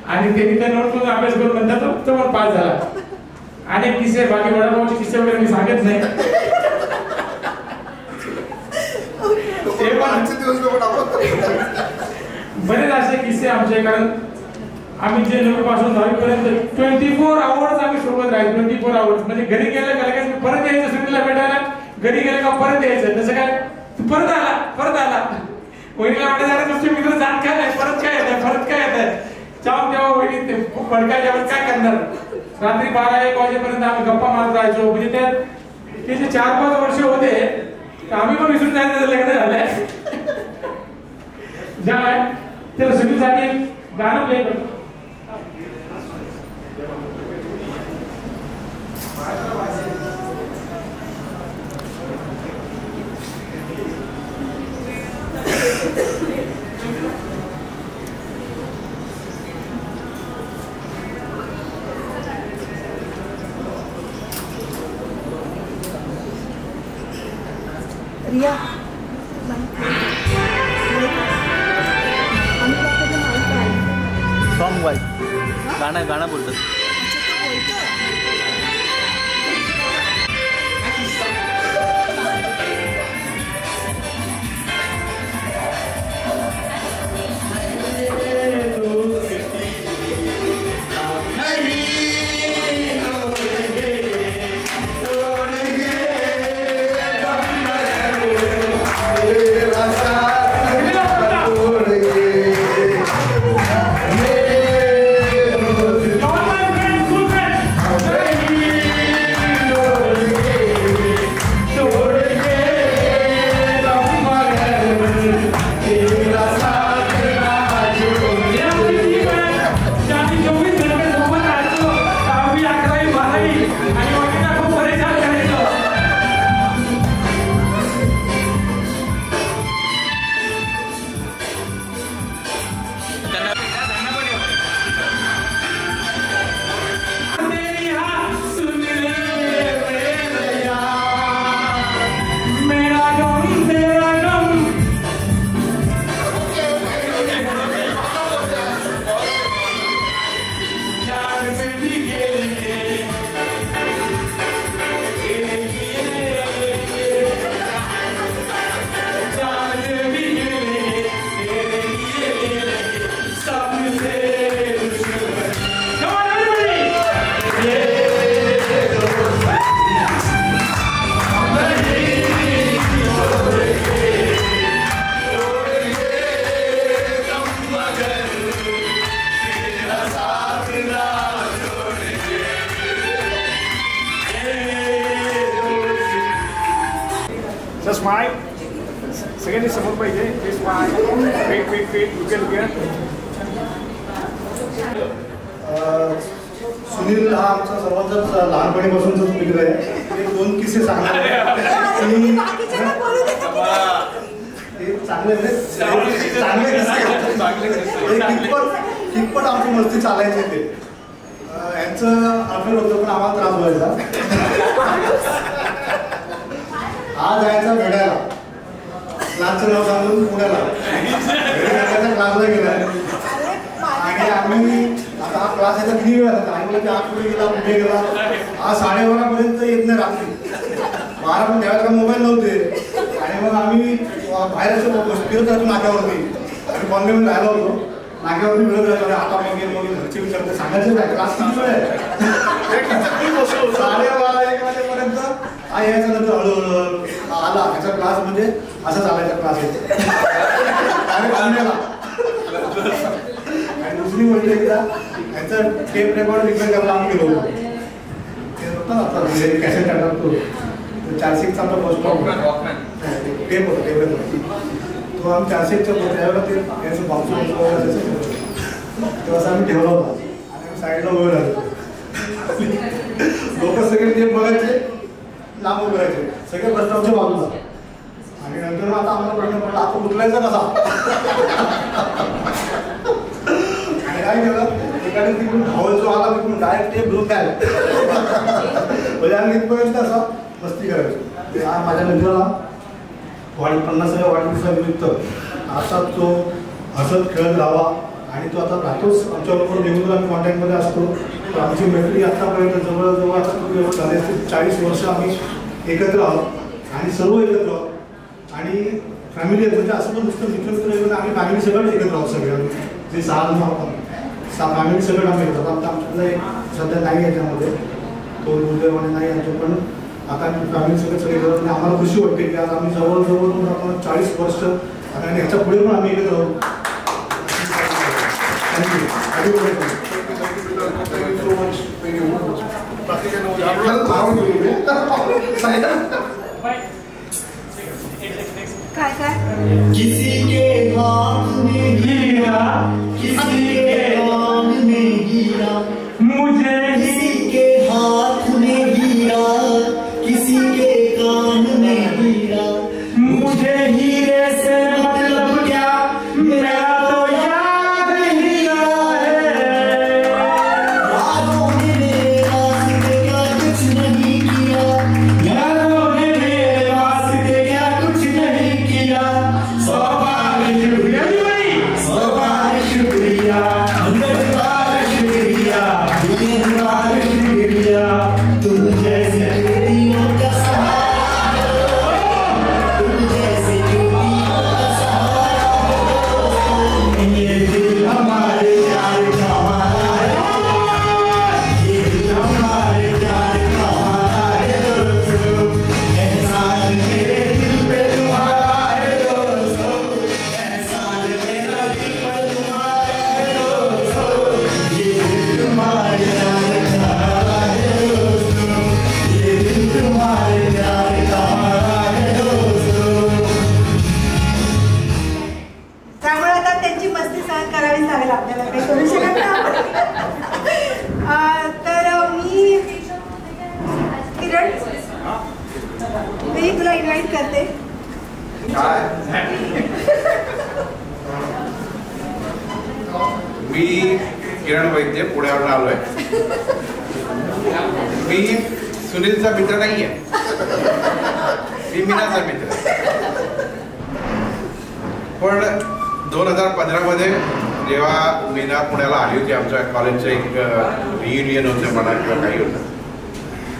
आणि त्यांनी त्या नोट करून अभ्यास करून नंतर तो पण पास झाला. अनेक किस्से, बाकी वडापावचे किस्से वगैरे मी सांगत नाही. बरेच असे किस्से आमचे, कारण आम्ही जे 9वी पासून 10वी पर्यंत 24 आवर्स आम्ही सोबत राहायचो. 24 आवर्स म्हणजे घरी गेलं का लगेच परत यायचं सुनीलला भेटायला, घरी गेलं का परत यायचं. तसं काय तू परत आला वहिनीला वाटायला नुसते मित्र जात काय नाही, परत काय येत परत काय येत जाऊन. तेव्हा वहिनी खूप भडकायच्या काय करणार. रात्री 12-1 वाजेपर्यंत आम्ही गप्पा मारत राहायचो. म्हणजे त्यात ते जे 4-5 वर्ष होते तर आम्ही पण विसरून जायचं लग्न झालंय. ज्या त्या सुनीलसाठी गाणं प्ले करतो. रिया सॉन्ग वाईज गाणं बोलतात. Come on. स्माइल सगळ्यांनी समोर पाहिजे ते स्माइल वेट सुनील हा आमचा सर्वांचाच लहानपणीपासूनचाच मित्र आहे. एक 2 किस्से सांगणार चांगले कितपट आमची मस्ती चालायची ते. यांचं अफेअर होतं पण आम्हाला त्रास व्हायचा. हा जायचा भेटायला क्लासचं नाव सांगून पुण्याला क्लासला गेला आणि आम्ही आता हा क्लास याचा किती वेळ होता आई म्हणजे 8 कुठे गेला कुठे गेला हा 12:30पर्यंत येत नाही रात्री 12 पण त्यावेळेला मोबाईल नव्हते आणि मग आम्ही बाहेर असं फिरत राहतो नाक्यावरती आणि कॉन्व्हेंट राहिलो होतो नाक्यावरती मिळत राहतो आता मग घरचे विचारते सांगायचं काय क्लास किती वेळ आहे 12:30-1 वाजेपर्यंत हा यायचा नंतर हळूहळू आला त्याचा क्लास म्हणजे असा चालायचा क्लास येतो आणि दुसरी गोष्ट एकदा यांचा टेप रेकॉर्ड रिपेअर करायला आम्ही गेलो होतो ते होतं ना आता कॅसेट टाकतात तो 4-6चा आमचा फर्स्ट टेप होता टेप रेकॉर्ड तो आम्ही 4-6च्या त्यावेळेला ते याचं बांसून तेव्हा आम्ही ठेवला होता आणि साईडला उभे राहतो लोक सगळे टेप बघायचे लांब उभे राहायचे सगळे प्रश्नांच्या बाजूला आणि नंतर आता आम्हाला प्रश्न पडला आता उचलायचा कसा आणि काय केलं एकाने तिकडून धावल जो आला तिकडून डायरेक्ट टेप घेऊन काय म्हणजे आम्ही इथपर्यंत असा मस्ती करायचो. माझ्या मित्राला 50व्या वाढदिवसानिमित्त असा तो हसत खेळत राहावा आणि तो आता राहतोच आमच्याबरोबर रेग्युलर आम्ही कॉन्टॅक्टमध्ये असतो. तर आमची मैत्री आत्तापर्यंत जवळजवळ आता झाले असते 40 वर्ष आम्ही एकत्र आहोत आणि सर्व एकत्र आहोत आणि फॅमिली म्हणजे असं पण नुसतं मित्र आम्ही फॅमिली सगळं एकत्र आहोत सगळे जे 6 जण आहोत फॅमिली सगळं आम्ही एकत्र आहोत. आमच्यातलं एक सध्या नाही याच्यामध्ये तो दुर्दैवाने नाही यांचं पण आता फॅमिली सगळे करत नाही. आम्हाला खुशी वाटते की आज आम्ही जवळजवळ आपण 40 वर्ष आणि ह्याच्या पुढे पण आम्ही एकत्र आहोत. Thank you so much. काय किसी के हाथ में हीरा किसी के हाथ में हीरा मुझे किसी के हाथ में हीरा किसी के कान में हीरा मुझे हीरे से मतलब क्या मेरा तो याद हीरा है. यादों ने मेरे वास्ते क्या कुछ नहीं किया यादों ने मेरे वास्ते क्या कुछ नहीं किया. सौ बार शुक्रिया सौ बार शुक्रिया शुक्रिया तुम जैसे बेटियों का सहारा तुम जैसे बेटियों का सहारा ये दिल हमारे प्यार का हमारा ये दिल हमारे प्यार का हमारा है दोस्तों. एहसान मेरे दिल पे तुम्हारा है दोस्तों. एहसान मेरा दिल पे तुम्हारा है दोस्तों. ये दिल तुम्हारे प्यार का है दोस्तों. ये दिल तुम्हारे प्यार का है दोस्तों. त्यामुळे आता त्यांची मस्ती सहन करावी लागेल आपल्याला काही करू शकत नाही. तर मी किरण मी तुला इन्व्हाइट करते. मी किरण वैद्य पुण्यावरून आलोय. मी सुनीलचा मित्र नाहीये मी मीनाचा मित्र. पण 2015 मध्ये जेव्हा मीना पुण्याला आली होती आमच्या कॉलेजचं एक रियुनियन होतं म्हणा किंवा काही होतं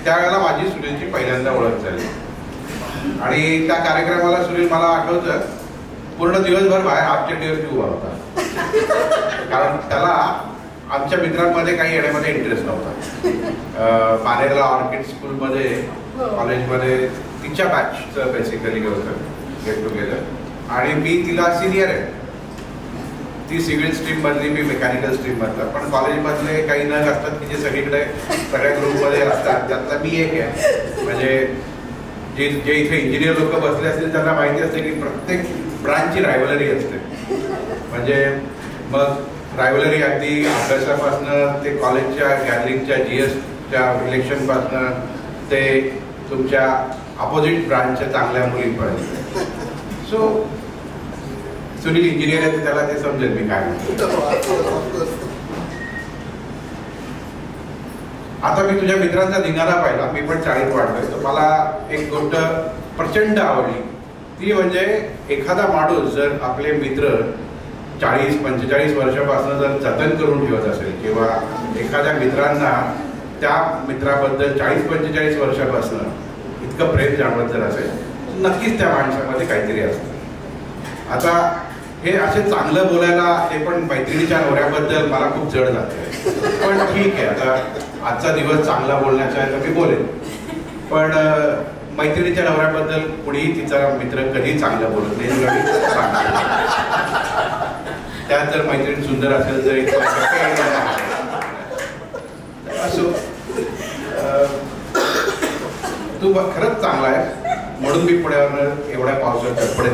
त्यावेळेला माझी सुनीलची पहिल्यांदा ओळख झाली आणि त्या कार्यक्रमाला सुनील मला आठवतं पूर्ण दिवसभर बाहेर आमच्यावरती उभा होता कारण त्याला आमच्या मित्रांमध्ये काही येण्यामध्ये इंटरेस्ट नव्हता. पानेरला ऑर्किड स्कूलमध्ये कॉलेजमध्ये तिच्या बॅचचं बेसिकली होतं गेट टुगेदर आणि मी तिला सिनियर आहे. ती सिव्हिल स्ट्रीममधली मी मेकॅनिकल स्ट्रीममधला पण कॉलेजमधले काही नग असतात की जे सगळीकडे सगळ्या ग्रुपमध्ये असतात त्यातला मी एक आहे म्हणजे जे जे इथे इंजिनियर लोक बसले असतील त्यांना माहिती असते की प्रत्येक ब्रांचची रायव्हलरी असते. म्हणजे मग रायव्हलरी अगदी अभ्यासापासनं ते कॉलेजच्या गॅदरिंगच्या GSच्या इलेक्शनपासनं ते तुमच्या अपोजिट ब्रांचच्या चांगल्या मुलींपर्यंत. सो सुनील इंजिनियर आहे, त्याला ते समजेल मी काय म्हणतो. आता मी तुझ्या मित्रांचा धिंगाणा पाहिला, मी पण 40 वाढलोय, तर मला एक गोष्ट प्रचंड आवडली. ती म्हणजे एखादा माणूस जर आपले मित्र 40-45 वर्षापासून जर जतन करून ठेवत असेल किंवा एखाद्या मित्रांना त्या मित्राबद्दल 40-45 वर्षापासून इतकं प्रेम जाणवत जर असेल, नक्कीच त्या माणसामध्ये काहीतरी असतं. आता हे असे चांगलं बोलायला, ते पण मैत्रिणीच्या नवऱ्याबद्दल मला खूप जड जाते. पण ठीक आहे, आता आजचा दिवस चांगला बोलण्याचा आहे तर मी बोलेन. पण मैत्रिणीच्या नवऱ्याबद्दल कुणीही तिचा मित्र कधी चांगलं बोलत नाही, तुला मी सांगतो. त्यात जर मैत्रीण सुंदर असेल तर असो, तू खरंच चांगला आहे म्हणून मी पुण्यावर एवढ्या पावसात धडपडे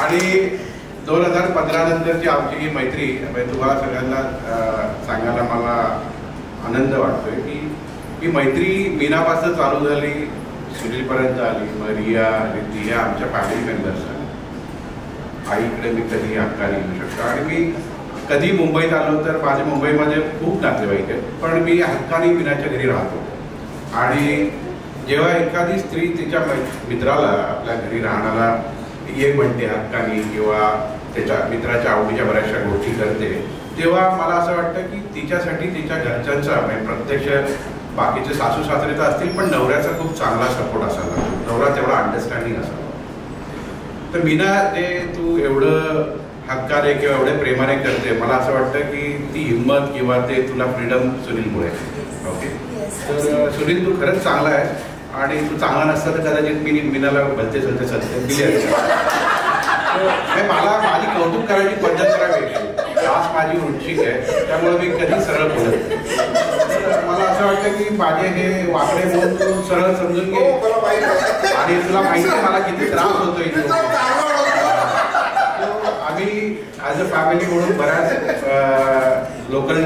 आणि 2015 नंतरची आमची ही मैत्री, तुम्हाला सगळ्यांना सांगायला मला आनंद वाटतोय की ही मैत्री मीनापासून चालू झाली, सुनीलपर्यंत आली, मग रिया, रिद्धी ह्या आमच्या फॅमिली मेंबर्स आहेत. आईकडे मी कधी हक्काने येऊ शकतो आणि मी कधी मुंबईत आलो तर माझे मुंबईमध्ये खूप नातेवाईक आहेत, पण मी हक्काने मीनाच्या घरी राहतो. आणि जेव्हा एखादी स्त्री तिच्या मित्राला आपल्या घरी राहण्याला ये म्हणते हक्काने किंवा त्याच्या मित्राच्या आवडीच्या बऱ्याचशा गोष्टी करते, तेव्हा मला असं वाटतं की तिच्यासाठी तिच्या घरच्यांचा, म्हणजे प्रत्यक्ष बाकीचे सासू सासरे तर असतील पण नवऱ्याचा खूप चांगला सपोर्ट असायला, नवरा तेवढा अंडरस्टँडिंग असावा. तर मीना, ते तू एवढं हक्काने किंवा एवढे प्रेमाने करते, मला असं वाटतं की ती हिंमत किंवा ते तुला फ्रीडम सुनीलमुळे. ओके, तर सुनील तू खरंच चांगला आहे आणि तू चांगला नसता तर कदाचित मी मीनाला भलते सलते सत्य दिले असते. मला माझी कौतुक करायची पद्धत जरा वेगळी, आज माझी रुचिक आहे त्यामुळे मी कधी सरळ बोलत नाही. मला असं वाटतं की माझे हे वाकडे बोल तू सरळ समजून घे आणि तुला माहिती आहे मला किती त्रास होतोय. आम्ही ॲज अ फॅमिली म्हणून बऱ्याच लोकल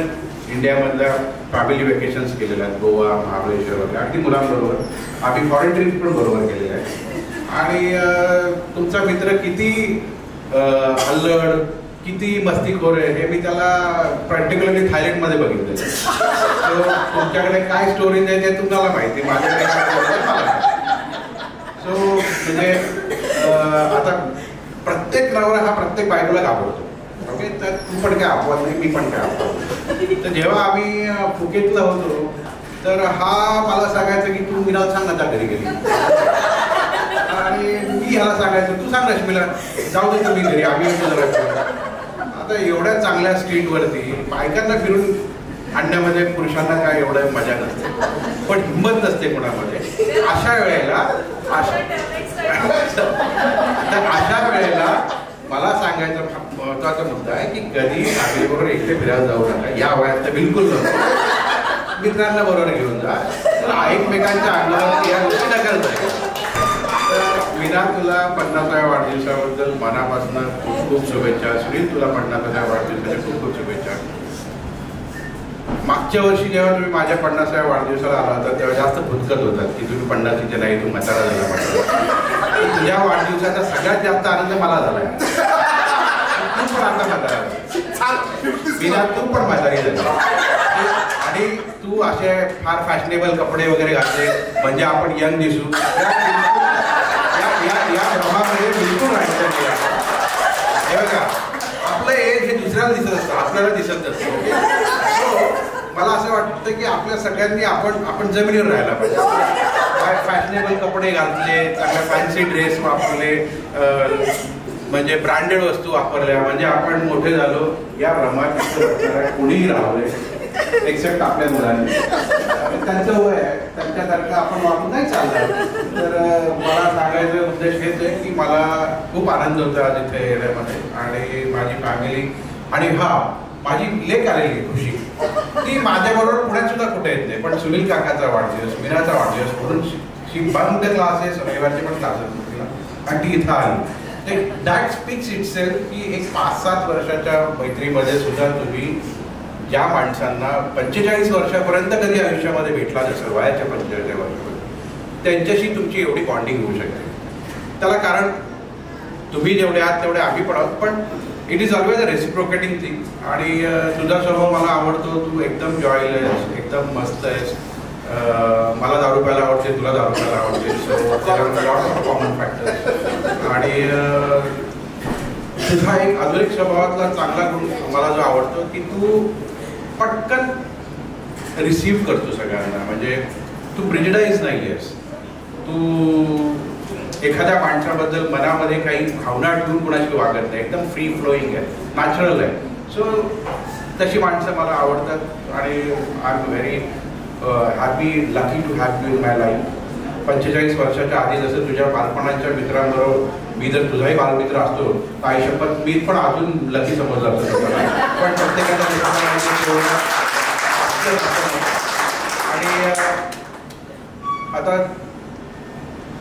इंडियामधल्या फॅमिली वेकेशन्स केलेल्या आहेत, गोवा, महाबळेश्वर वगैरे, अगदी मुलांबरोबर. आम्ही फॉरेन ट्रिप पण बरोबर केलेल्या आहेत. आणि तुमचा मित्र किती अल्लड, किती मस्तीखोर आहे हे मी त्याला पर्टिक्युलरली थायलंडमध्ये बघितलं. तुमच्याकडे काय स्टोरीज आहे ते तुम्हाला माहिती, माझ्याकडे काय स्टोरी मला. सो म्हणजे आता प्रत्येक नवरा हा प्रत्येक बायकोला घाबरतो. ओके, तर तू पण काय अपवाद नाही, मी पण काय अपवाद. तर जेव्हा आम्ही फुकेतला होतो तर हा मला सांगायचं की तू मीनाला सांग ना त्या घरी गेली, आणि मी ह्याला सांगायचं तू सांग रश्मीला जाऊ दे तुम्ही घरी, आम्ही जरा. आता एवढ्या चांगल्या स्ट्रीटवरती बायकांना फिरून आणण्यामध्ये पुरुषांना काय एवढं मजा नसते, पण हिंमत नसते कोणामध्ये. अशा वेळेला मला सांगायचा महत्वाचा मुद्दा आहे की कधी फॅमिलीबरोबर एकटे फिरायला जाऊ नका, या वयात तर बिलकुल नको. मित्रांना बरोबर घेऊन जा, तर एकमेकांच्या अंगावर या गोष्टी नका जाय. मीना, तुला 50व्या वाढदिवसाबद्दल मनापासून खूप खूप शुभेच्छा. सुनील, तुला 50व्या वाढदिवसाच्या खूप खूप शुभेच्छा. मागच्या वर्षी जेव्हा तुम्ही माझ्या 50व्या वाढदिवसाला आला होता तेव्हा जास्त भुतकत होतात की तुम्ही 50चे नाही, तू म्हातारा झाला पाहिजे. तुझ्या वाढदिवसाचा सगळ्यात जास्त आनंद मला झालाय. तू पण आता म्हातारा मीना, तू पण म्हातारी झाली आणि तू असे फार फॅशनेबल कपडे वगैरे घातले म्हणजे आपण यंग दिसू, या भ्रमामध्ये बिलकुल राहायचं नाही. हे बघा, आपलं एज हे दुसऱ्याला दिसत असतं, आपल्याला दिसत असतं. मला असं वाटतं की आपल्या सगळ्यांनी आपण जमिनीवर राहायला पाहिजे. फॅशनेबल कपडे घातले, चांगले फॅन्सी ड्रेस वापरले, म्हणजे ब्रँडेड वस्तू वापरल्या म्हणजे आपण मोठे झालो. या भ्रमात कुणीही राहले एक्सेप्ट आपल्या मुलांनी. त्यांचं वय आहे, त्यांच्यासारखं आपण वापरून नाही चालणार. तर मला सांगायचा उद्देश हेच आहे की मला खूप आनंद होता आज इथे येण्यामध्ये आणि माझी फॅमिली. आणि हा माझी लेक आलेली खुशी, ती माझ्याबरोबर पुण्यात सुद्धा कुठे येत नाही, पण सुनील काकाचा वाढदिवस, मीनाचा वाढदिवस म्हणून शी बंद क्लासेस, रविवारचे पण क्लासेस आणि ती इथं आली. दॅट स्पीक्स इट सेल्फ की एक 5-7 वर्षाच्या मैत्रीमध्ये सुद्धा तुम्ही ज्या माणसांना 45 वर्षापर्यंत कधी आयुष्यामध्ये भेटला नसेल, वयाच्या 45 वर्षापर्यंत, त्यांच्याशी तुमची एवढी बॉन्डिंग होऊ शकते. त्याला कारण तुम्ही जेवढे आहात तेवढे आम्ही पण आहोत, पण it is always a reciprocating thing. आणि तुझा स्वभाव मला आवडतो, तू एकदम जॉयलेस, एकदम मस्त आहेस. मला दारू प्यायला आवडते, तुला दारू प्यायला आवडते, सो कॉमन फॅक्टर. आणि तुझा एक अजून एक स्वभावातला चांगला गुण मला जो आवडतो की तू पटकन रिसीव्ह करतो सगळ्यांना, म्हणजे तू प्रिजिडाईज नाही आहेस, तू एखाद्या माणसाबद्दल मनामध्ये काही भावना ठेवून कुणाशी वागत नाही, एकदम फ्री फ्लोईंग आहे, नॅचरल आहे. सो तशी माणसं मला आवडतात आणि I am very happy, lucky to have you in my life. 45 वर्षाच्या आधी जसं तुझ्या बालपणाच्या मित्रांबरोबर मी जर तुझाही बालमित्र असतो तर आई शपथ मी पण अजून लकी समजला असतो, पण प्रत्येकाचा आणि आता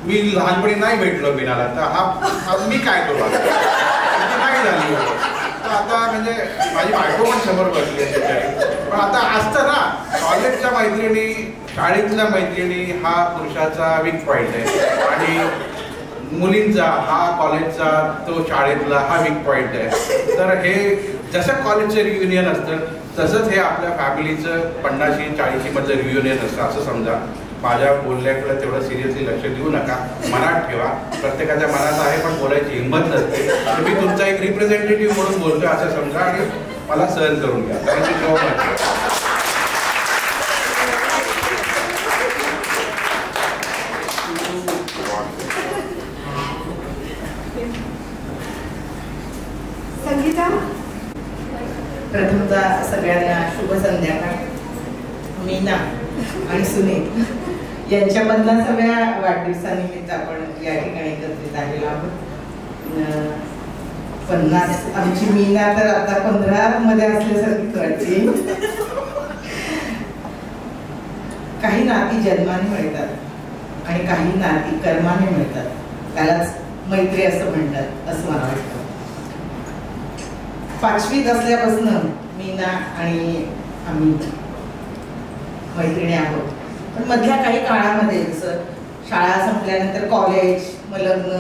मी लहानपणी नाही भेटलो मीनाला, तर हा मी काय करू नाही झाली. तर आता म्हणजे माझी बायको पण समोर बसली आहे त्याच्याकडे, पण आता असतं ना कॉलेजच्या मैत्रिणी, शाळेतल्या मैत्रिणी हा पुरुषाचा वीक पॉईंट आहे आणि मुलींचा हा कॉलेजचा, तो शाळेतला हा वीक पॉईंट आहे. तर हे जसं कॉलेजचं रियुनियन असतं तसंच हे आपल्या फॅमिलीचं 50-40 मधलं रियुनियन असतं असं समजा. माझ्या बोलण्याकडे तेवढं सिरियसली लक्ष देऊ नका, मनात ठेवा. प्रत्येकाच्या मनात आहे पण बोलायची हिंमत नसते, तर मी तुमचा एक रिप्रेझेंटेटिव्ह म्हणून बोलतोय असं समजा आणि मला सहन करून घ्या. Thank you so much. संगीता, प्रथमतः सगळ्यांना शुभ संध्याकाळ. मीना आणि सुनील यांच्या 50व्या वाढदिवसानिमित्त आपण या ठिकाणी एकत्रित आलेलो आहोत. 50 आमची मीना तर आता 15 मध्ये असल्यासारखीच वाटते. काही नाती जन्माने मिळतात आणि काही नाती कर्माने मिळतात, त्यालाच मैत्री असं म्हणतात असं मला वाटतं. 5वीत असल्यापासून मीना आणि आम्ही मैत्रिणी आहोत, पण मधल्या काही काळामध्ये जसं शाळा संपल्यानंतर कॉलेज, मग लग्न,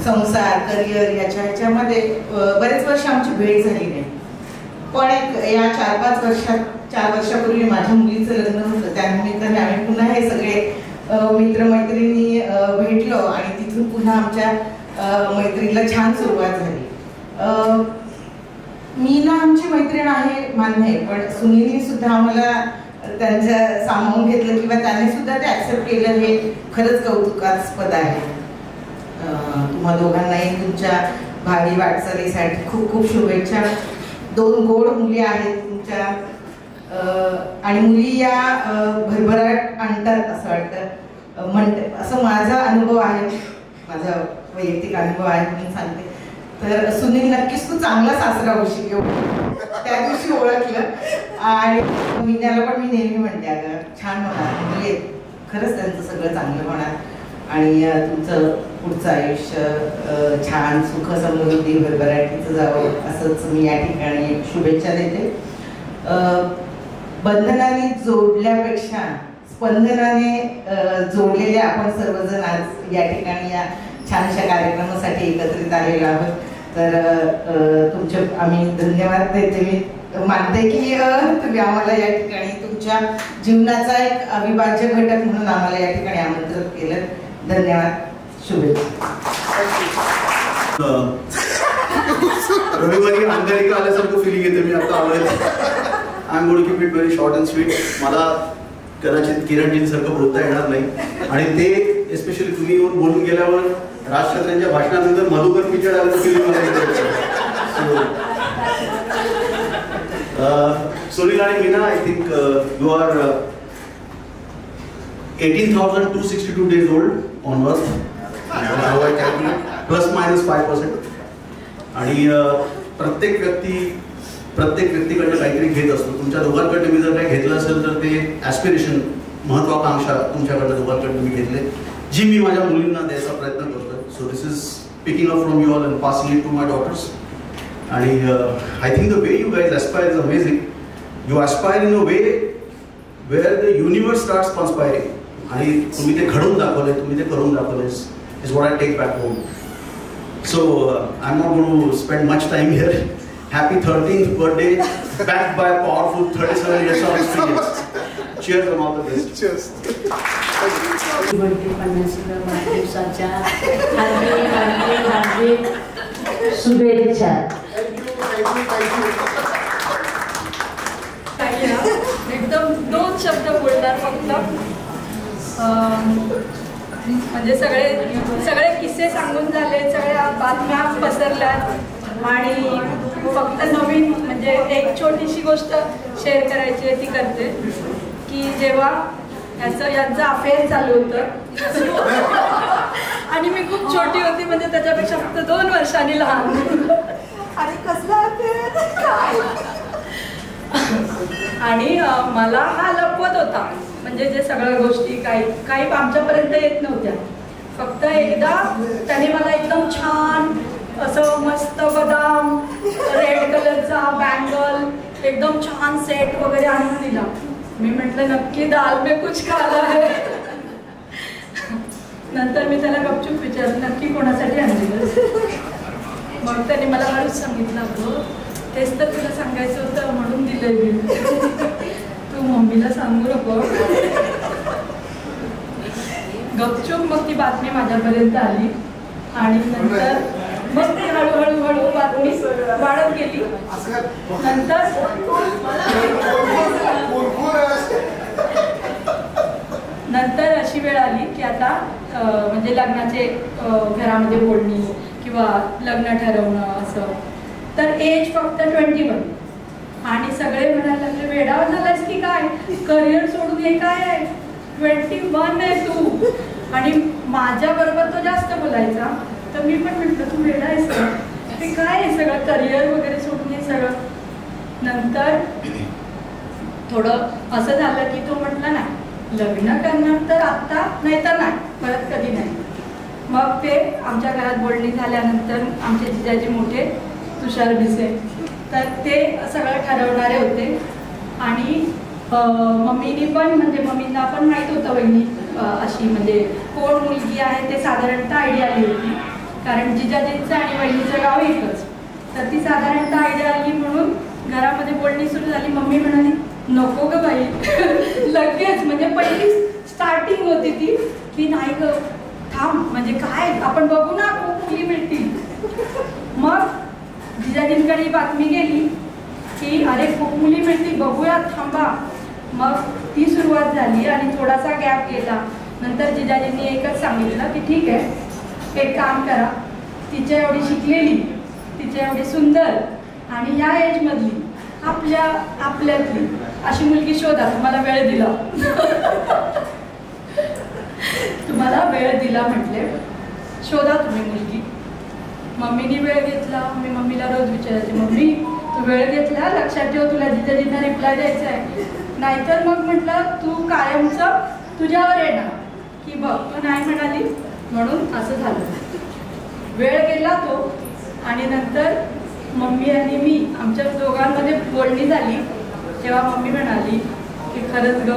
संसार, करिअर ह्याच्यामध्ये बरेच वर्ष आमची भेट झाली नाही. पण एक या 4 वर्षापूर्वी माझ्या मुलीचं लग्न होतं, त्यानिमित्ताने आम्ही पुन्हा हे सगळे मित्रमैत्रिणी भेटलो आणि तिथून पुन्हा आमच्या मैत्रीला छान सुरुवात झाली. मीना आमची मैत्रीण आहे मान्य आहे, पण सुनीलनी सुद्धा आम्हाला त्यांचं सामावून घेतलं किंवा त्याने सुद्धा ते ऍक्सेप्ट केलं, हे खरंच कौतुकास्पद आहे. तुम्हा दोघांनाही तुमच्या भावी वाटचालीसाठी खूप खूप शुभेच्छा. 2 गोड मुली आहेत तुमच्या आणि मुली या भरभराट आणतात असं वाटतं, म्हणते असं माझा अनुभव आहे, माझा वैयक्तिक अनुभव आहे म्हणून सांगते. तर सुनील नक्कीच तू चांगला सासरा होशील त्या दिवशी ओळखलं. आणि मीनाला पण मी नेहमी म्हणते अगं छान होणार, मुली खरंच त्यांचं सगळं चांगलं होणार आणि तुमचं पुढचं आयुष्य छान सुख समृद्धी भरभराटीचं जावं असंच मी या ठिकाणी शुभेच्छा देते. बंधनाने जोडल्यापेक्षा स्पंदनाने जोडलेले आपण सर्वजण आज या ठिकाणी या छानशा कार्यक्रमासाठी एकत्रित आलेलो आहोत. तर तुमचे आम्ही धन्यवाद देते. मी मानते की तुम्ही आम्हाला या ठिकाणी तुमच्या जीवनाचा एक अविभाज्य घटक म्हणून आम्हाला या ठिकाणी आमंत्रित केलं. धन्यवाद, शुभेच्छा. रविवारी अंगारिका आल्यासारखं फिलिंग येते. मी आता आलोय. I am going to keep it very short and sweet. मला कदाचित किरणजींसारखं बोलता येणार नाही आणि ते एस्पेशली तुम्ही येऊन बोलून गेल्यावर राज ठाकरेंच्या भाषणानंतर मधुकर पिचड आल्याचं फिलिंग मला येतं. सुनील आणि Meena, I think you are 18,262 days old on earth. plus minus 5%. आणि प्रत्येक व्यक्ती प्रत्येक व्यक्तीकडनं काहीतरी घेत असतो. तुमच्या दोघांकडनं मी जर काही घेतलं असेल तर ते ॲस्पिरेशन, महत्वाकांक्षा तुमच्याकडनं दोघांकडनं मी घेतले, जी मी माझ्या मुलींना द्यायचा प्रयत्न करतोय. So this is picking up from you all and passing it to my daughters. आणि I think the way you guys aspire is amazing. You aspire in a way where the universe starts conspiring. आणि तुम्ही ते घडवून दाखवले, तुम्ही ते करून दाखवले is what I take back home. So I'm not going to spend much time here. Happy 13th birthday, backed by a powerful 37 years of experience. Cheers and all the best. Cheers. Birthday 50व्या वाढदिवसाच्या हार्दिक शुभेच्छा. एकदम 2 शब्द बोलणार फक्त. म्हणजे सगळे किस्से सांगून झाले, सगळ्या बातम्या पसरल्यात आणि फक्त नवीन म्हणजे एक छोटीशी गोष्ट शेअर करायची आहे ती करते की जेव्हा यांचं अफेअर चालू होतं आणि मी खूप छोटी होती, म्हणजे त्याच्यापेक्षा फक्त 2 वर्षांनी लहान. आणि कसला अफेअर आणि मला हा लपवत होता, म्हणजे जे सगळ्या गोष्टी काही आमच्यापर्यंत येत नव्हत्या. फक्त एकदा त्याने मला एकदम छान असं मस्त बदाम रेड कलरचा बँगल एकदम छान सेट वगैरे आणून दिला. मी म्हटलं नक्की दाल में कुछ खाला है. नंतर मी त्याला गपचूप विचारलं नक्की कोणासाठी आणलेलं. मग त्याने मला हळूच सांगितलं अगं तेच तर तुला सांगायचं होतं म्हणून दिलंय मी, तू मम्मीला सांगू नको. गपचूप मग ती बातमी माझ्यापर्यंत आली आणि नंतर मग ती हळूहळू बातमी वाढत गेली. नंतर अशी वेळ आली की आता म्हणजे लग्नाचे घरामध्ये बोलणी किंवा लग्न ठरवणं असं. तर एज फक्त 21 आणि सगळे म्हणायला लागले वेडावर झालायस की काय, करिअर सोडून हे काय आहे, 21 आहे तू. आणि माझ्या बरोबर तो जास्त बोलायचा, तर मी पण म्हटलं तू वेडा आहेस का, ते काय आहे सगळं करिअर वगैरे सोडून हे सगळं. नंतर थोडं असं झालं की तो म्हटला नाही लग्न करणार तर आत्ता नाही तर नाही, परत कधी नाही. मग ते आमच्या घरात बोलणी झाल्यानंतर आमचे जिजाजी मोठे तुषार भिसे तर ते सगळं ठरवणारे होते. आणि मम्मीनी पण म्हणजे मम्मींना पण माहीत होतं वहिनी अशी म्हणजे कोण मुलगी आहे ते साधारणतः आयडिया आली होती, कारण जिजाजींचं आणि वहिनीचं गाव एकच. तर ती साधारणतः आयडिया आली म्हणून घरामध्ये बोलणी सुरू झाली. मम्मी म्हणाली नको ग बाई लगेच, म्हणजे पहिली स्टार्टिंग होती ती की नाही ग थांब, म्हणजे काय आपण बघू ना खूप मुली मिळतील. मग जिजाजींकडे बातमी गेली की अरे खूप मुली मिळतील बघूया थांबा. मग ती सुरुवात झाली आणि थोडासा गॅप गेला. नंतर जिजाजींनी एकच सांगितलं की ठीक आहे एक काम करा, तिच्या एवढी शिकलेली, तिच्या एवढी सुंदर आणि या एजमधली आपल्यातली अशी मुलगी शोधा. तुम्हाला वेळ दिला तुम्हाला वेळ दिला म्हटले शोधा तुम्ही मुलगी. मम्मीने वेळ घेतला. मी मम्मीला रोज विचारायचे मम्मी तू वेळ घेतला लक्षात ठेव तुला जिजाजींना रिप्लाय द्यायचा आहे, नाहीतर मग म्हटलं तू कायमचं तुझ्यावर येणार की बघ. तू नाही म्हणाली म्हणून असं झालं. वेळ गेला तो आणि नंतर मम्मी आणि मी आमच्या दोघांमध्ये बोलणी झाली. तेव्हा मम्मी म्हणाली की खरंच ग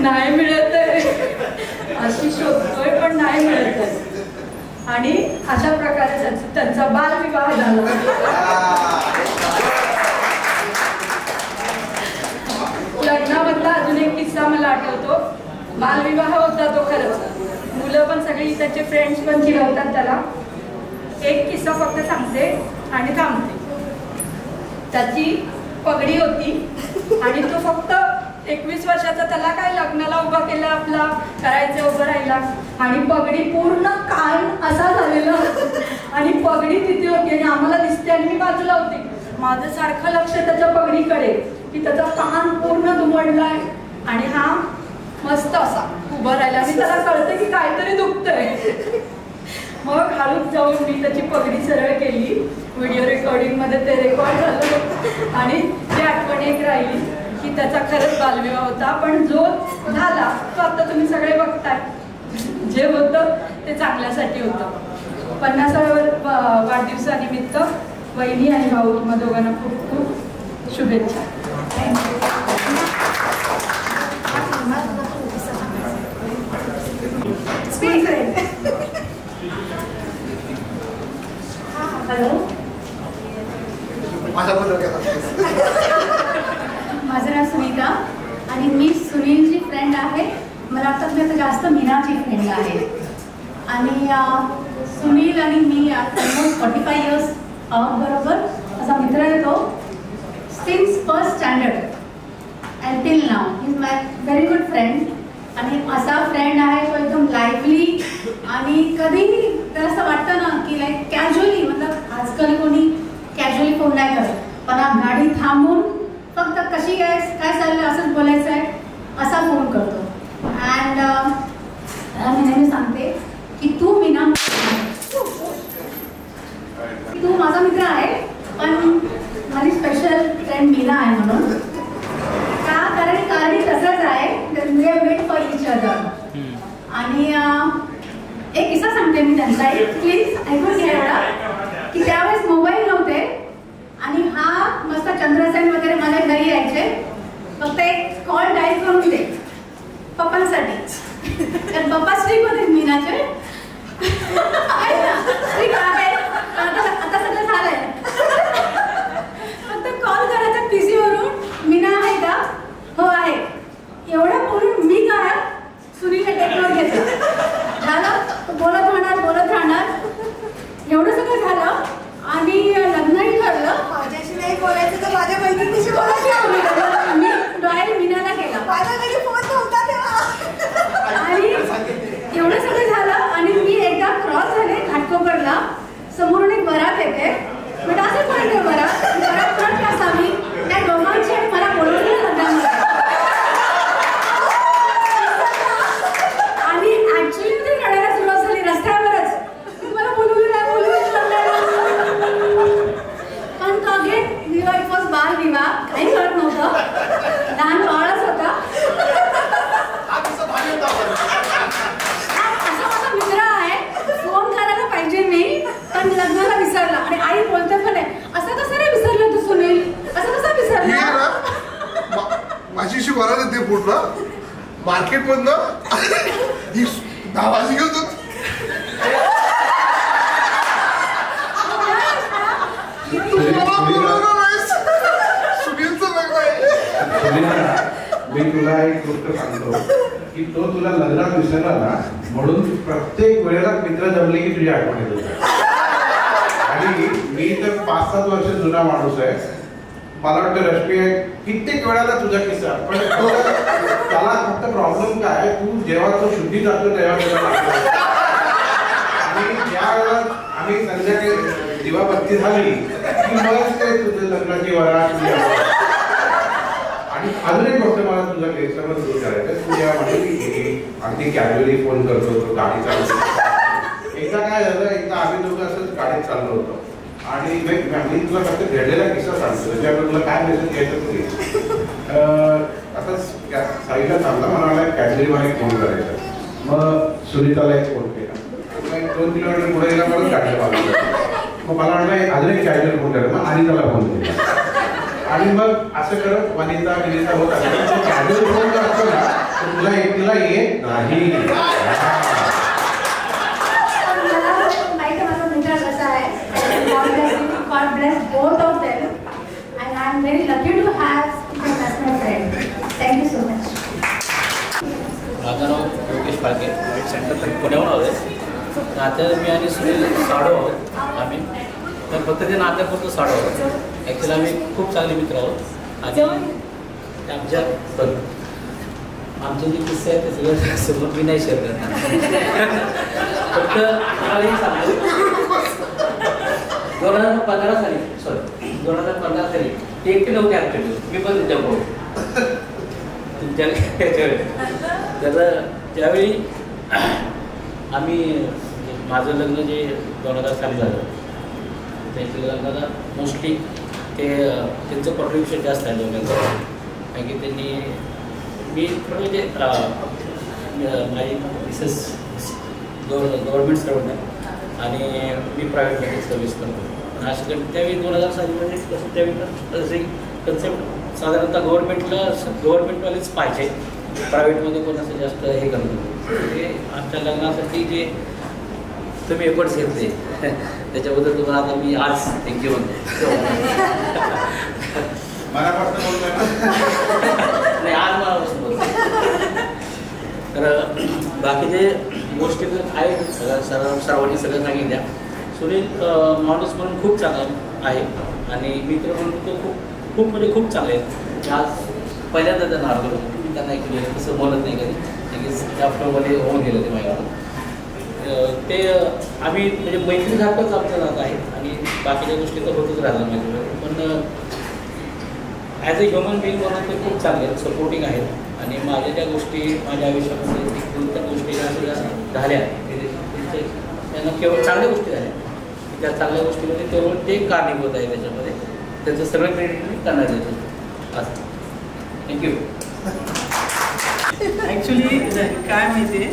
नाही मिळत आहे, अशी शोधतोय पण नाही मिळत आहे. आणि अशा प्रकारे त्यांचा बालविवाह झाला. लग्नामधला अजून एक किस्सा मला आठवतो. बालविवाह होता तो खरंच, मुलं पण सगळी त्याचे फ्रेंड्स पण चिडवतात त्याला. एक किस्सा फक्त सांगते आणि थांबते. त्याची पगडी होती आणि तो फक्त 21 वर्षाचा, त्याला काय लग्नाला उभा केला आपला करायचं उभं राहिला आणि पगडी पूर्ण कान असा झालेला आणि पगडी तिथे होती आणि आम्हाला दिसते आणि मी बाजूला होते. माझं सारखं लक्ष त्याच्या पगडीकडे की त्याचा कान पूर्ण दुमडलाय आणि हा मस्त असा उभा राहिला आणि त्याला कळतं की काहीतरी दुखतंय. मग हळूच जाऊन मी त्याची पगडी सरळ केली. व्हिडिओ रेकॉर्डिंगमध्ये ते रेकॉर्ड झालं आणि ती आठवण एक राहिली की त्याचा खरंच बालविवाह होता. पण जो झाला तो आता तुम्ही सगळे बघताय. जे होतं ते चांगल्यासाठी होतं. 50व्या वाढदिवसानिमित्त वहिनी आणि भाऊ तुम्हा दोघांना खूप खूप शुभेच्छा. हॅलो, माझं नाव सुनीता आणि मी सुनीलची फ्रेंड आहे. मला वाटतं मी आता जास्त मीनाची फ्रेंड आहे. आणि सुनील आणि मी ऑलमोस्ट 45 इयर्स बरोबर असा मित्र येतो since first standard and till now. He is my very good friend. आणि असा फ्रेंड आहे तो एकदम लाईव्हली आणि कधीही तर असं वाटतं ना की लाईक कॅज्युअली, मतलब आजकाल कोणी कॅज्युअली फोन नाही करत, पण गाडी थांबून फक्त कशी आहे, काय चाललं असंच बोलायचं आहे असा फोन करतो. अँड मी नेहमी सांगते की तू मीना, तू माझा मित्र आहे पण माझी स्पेशल फ्रेंड मीना आहे म्हणून. का? कारण तसंच आहे, we have made for each other. आणि एक किस्सा सांगते मी त्यांचा, प्लीज ऐकून घ्या एवढा, की त्यावेळेस मोबाईल नव्हते आणि हा मस्त चंद्रसेन वगैरे माझ्या घरी यायचे. फक्त एक कॉल डायल करून दे पप्पांसाठी. तर पप्पा स्ट्रिक होते मीनाचे. स्ट्रिक आहे आता सगळं झालंय. फक्त कॉल करायचा पीसी वरून, मीना आहे का? हो आहे. एवढं बोलून मी काय सुनीलने टेकवर घेतलं. झालं, बोलत राहणार एवढं सगळं झालं. आणि लग्नही ठरलं. माझ्याशी नाही बोलायचं तर माझ्या मैत्रिणीशी बोलायचं. मी डायल मीनाला केला. माझ्या घरी फोन नव्हता तेव्हा. आणि एवढं सगळं झालं आणि मी एकदा क्रॉस झाले घाटकोपरला. समोरून एक वरात येते. म्हणजे असं म्हणते वरात असावी. त्या दोघांची आणि मला बोलवलं लग्नामध्ये. आणि ऍक्च्युली ती रडायला सुरुवात झाली रस्त्यावरच. मला बोलवलं नाही. पण तो अगेन विवाह, इट वॉज बाल विवाह. काही कळत नव्हतं. लहान बाळच होता. असा माझा मित्र आहे, फोन करायला पाहिजे मी पण लग्नाला विसरला. आणि आई बोलते पण आहे, असं कसं नाही विसरलं तू सुनील, असं कसं विसरला? माझीशी वरात येते पूर्ण मार्केट मधनं धावाजी घेतो. मी तुला एक गोष्ट सांगतो की तो तुला लग्नात विसरला ना म्हणून प्रत्येक वेळेला मित्र जमले की तुझी आठवण येतो. आणि मी तर 5-7 वर्ष जुना माणूस आहे. मला वाटतं रश्मी कित्येक वेळाला तुझा किस्सा. पण त्याला फक्त प्रॉब्लेम काय, तू जेव्हा तो शुद्धी जातो तेव्हा आणि ज्या वेळेला आम्ही संध्याकाळी दिवाबत्ती झाली की मग ते तुझं लग्नाची वरात. आणि अजून एक गोष्ट मला तुझा केसवर दूर करायचं. तू जेव्हा म्हणजे अगदी कॅज्युअली फोन करतो, गाडी चालवतो. एकदा काय झालं, एकदा आम्ही दोघं असंच गाडीत चाललो होतो आणि मी तुला फक्त घडलेला किस्सा सांगतो त्याच्यावर तुला काय मेसेज घ्यायचं तुझी. आता साईडला थांबला, मला वाटलं कॅज्युअली मला एक फोन करायचा. मग सुनीताला एक फोन केला. 2 किलोमीटर पुढे गेला, परत गाडी मागवलं. मग मला वाटलं अजून एक कॅज्युअल फोन करायचा. मग अनिताला फोन केला. आणि मग असं करत वनिता होत असं कॅज्युअल फोन जर असतो ना तर तुला एकटीला येत नाही. God bless both of them, and I am very lucky to have them as my friend. Thank you so much. माझं नाव योगेश फाळके, वाईट सेंटर पुण्याहून आलो. नात्यात मी आणि सुनील साडो आहोत आम्ही. तर फक्त ते नात्यापुरतं साडो आहोत. ॲक्च्युली आम्ही खूप चांगले मित्र आहोत. आणि आमचे जे किस्से आहेत ते सगळं समोर मी नाही शेअर करणार. फक्त मला हे सांगतो 2015 साली 2015 साली ते एकटे नव्हते ॲक्च्युली. मी पण तुमच्या त्याला ज्यावेळी आम्ही माझं लग्न जे 2000 साली झालं त्यांच्या लग्नाला मोस्टली त्यांचं कॉन्ट्रिब्युशन जास्त आहे दोघांचं. कारण की त्यांनी मी म्हणजे माझी मिसेस गव्हर्नमेंट सर्वंट आहे आणि मी प्रायव्हेटमध्ये सर्व्हिस करतो. असं त्यावेळी 2000 साली म्हणजे कसं त्यावेळी असे कन्सेप्ट साधारणतः गव्हर्नमेंटवालेच पाहिजे, प्रायव्हेटमध्ये कोण असं जास्त हे करतो. ते आमच्या लग्नासाठी जे तुम्ही एफर्ट्स घेतले त्याच्याबद्दल तुम्हाला आता मी आज थँक्यू म्हणतो. नाही आज मला बोलतो. तर बाकीचे गोष्टी तर आहेत सर्वांनी सगळं सांगितल्या. सुनील माणूस म्हणून खूप चांगला आहे आणि मित्र म्हणून तो खूप म्हणजे खूप चांगले आहेत. आज पहिल्यांदा त्यांना आलो त्यांना ॲक्च्युली तसं बोलत नाही कधी, त्या फ्लोमध्ये होऊन गेलं ते माझ्यावर. ते आम्ही म्हणजे मैत्रीसारखंच आमचं नातं आहे आणि बाकीच्या गोष्टी तर होतच राहणार माझ्यामध्ये. पण ॲज अ ह्युमन बिईंग म्हणून ते खूप चांगले आहेत, सपोर्टिंग आहेत. आणि माझ्या ज्या गोष्टी माझ्या आयुष्यामध्ये 2-3 गोष्टी ज्या झाल्या त्यांना केवळ चांगल्या गोष्टी झाल्या. त्या चांगल्या गोष्टीमध्ये केवळ ते कारणीभूत आहे त्याच्यामध्ये. त्याचं सगळं क्रेडिट मी त्यांना देतो. असं थँक्यू. ॲक्च्युली काय माहिती आहे,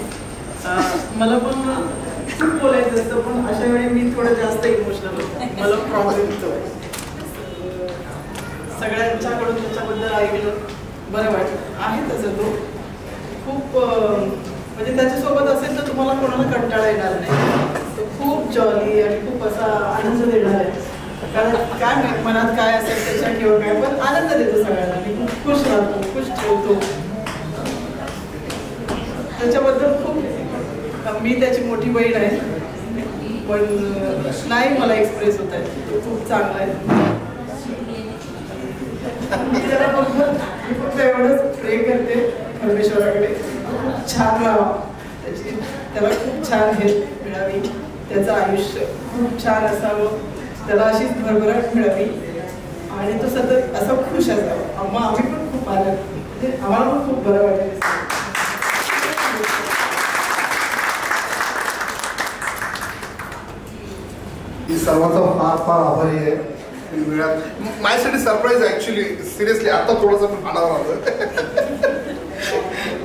मला पण खूप बोलायचं असतं पण अशा वेळी मी थोडं जास्त इमोशनल होतो. मला प्रॉब्लेम येतो. सगळ्यांच्याकडून त्याच्याबद्दल ऐकलं बरं वाटलं. आहे तसं तो खूप म्हणजे त्याच्यासोबत असेल तर तुम्हाला कोणाला कंटाळा येणार नाही. तो खूप जॉली आणि खूप असा आनंद देणार आहे. कारण काय मनात काय असेल त्याच्या किंवा काय पण आनंद देतो सगळ्यांना. मी खूप खुश राहतो, खुश ठेवतो. त्याच्याबद्दल खूप मी त्याची मोठी बहीण आहे पण नाही मला एक्सप्रेस होत आहे. तो खूप चांगला आहे. त्याला फक्त एवढंच प्रे करते परमेश्वराकडे खूप छान राहावं, त्याला खूप छान हेल्प मिळावी, त्याचं आयुष्य खूप छान असावं, त्याला अशीच भरभराट मिळावी आणि तो सतत असं खुश असावा. आम्ही पण खूप आनंद म्हणजे आम्हाला पण खूप बरं वाटेल. ही सर्वांचा फार फार आभारी आहे. माझ्यासाठी सरप्राईज ॲक्च्युली सिरियसली आता थोडंसं पण आणावं लागलं.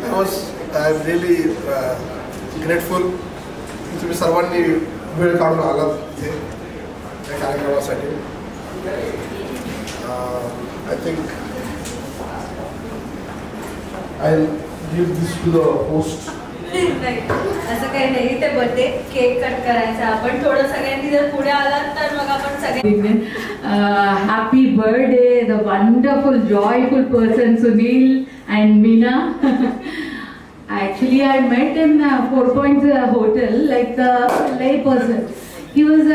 आय वॉज रिअली ग्रेटफुल तुम्ही सर्वांनी वेळ काढून आलात इथे त्या कार्यक्रमासाठी. I think I give this to the host. असं काही नाही, ते बर्थडे केक कट करायचा. आपण थोडं सगळ्यांनी जर पुढे आलात तर मग आपण सगळ्यांनी happy birthday the wonderful joyful person Sunil and Meena. Actually, I met in 4 Points Hotel, like the lay person. He was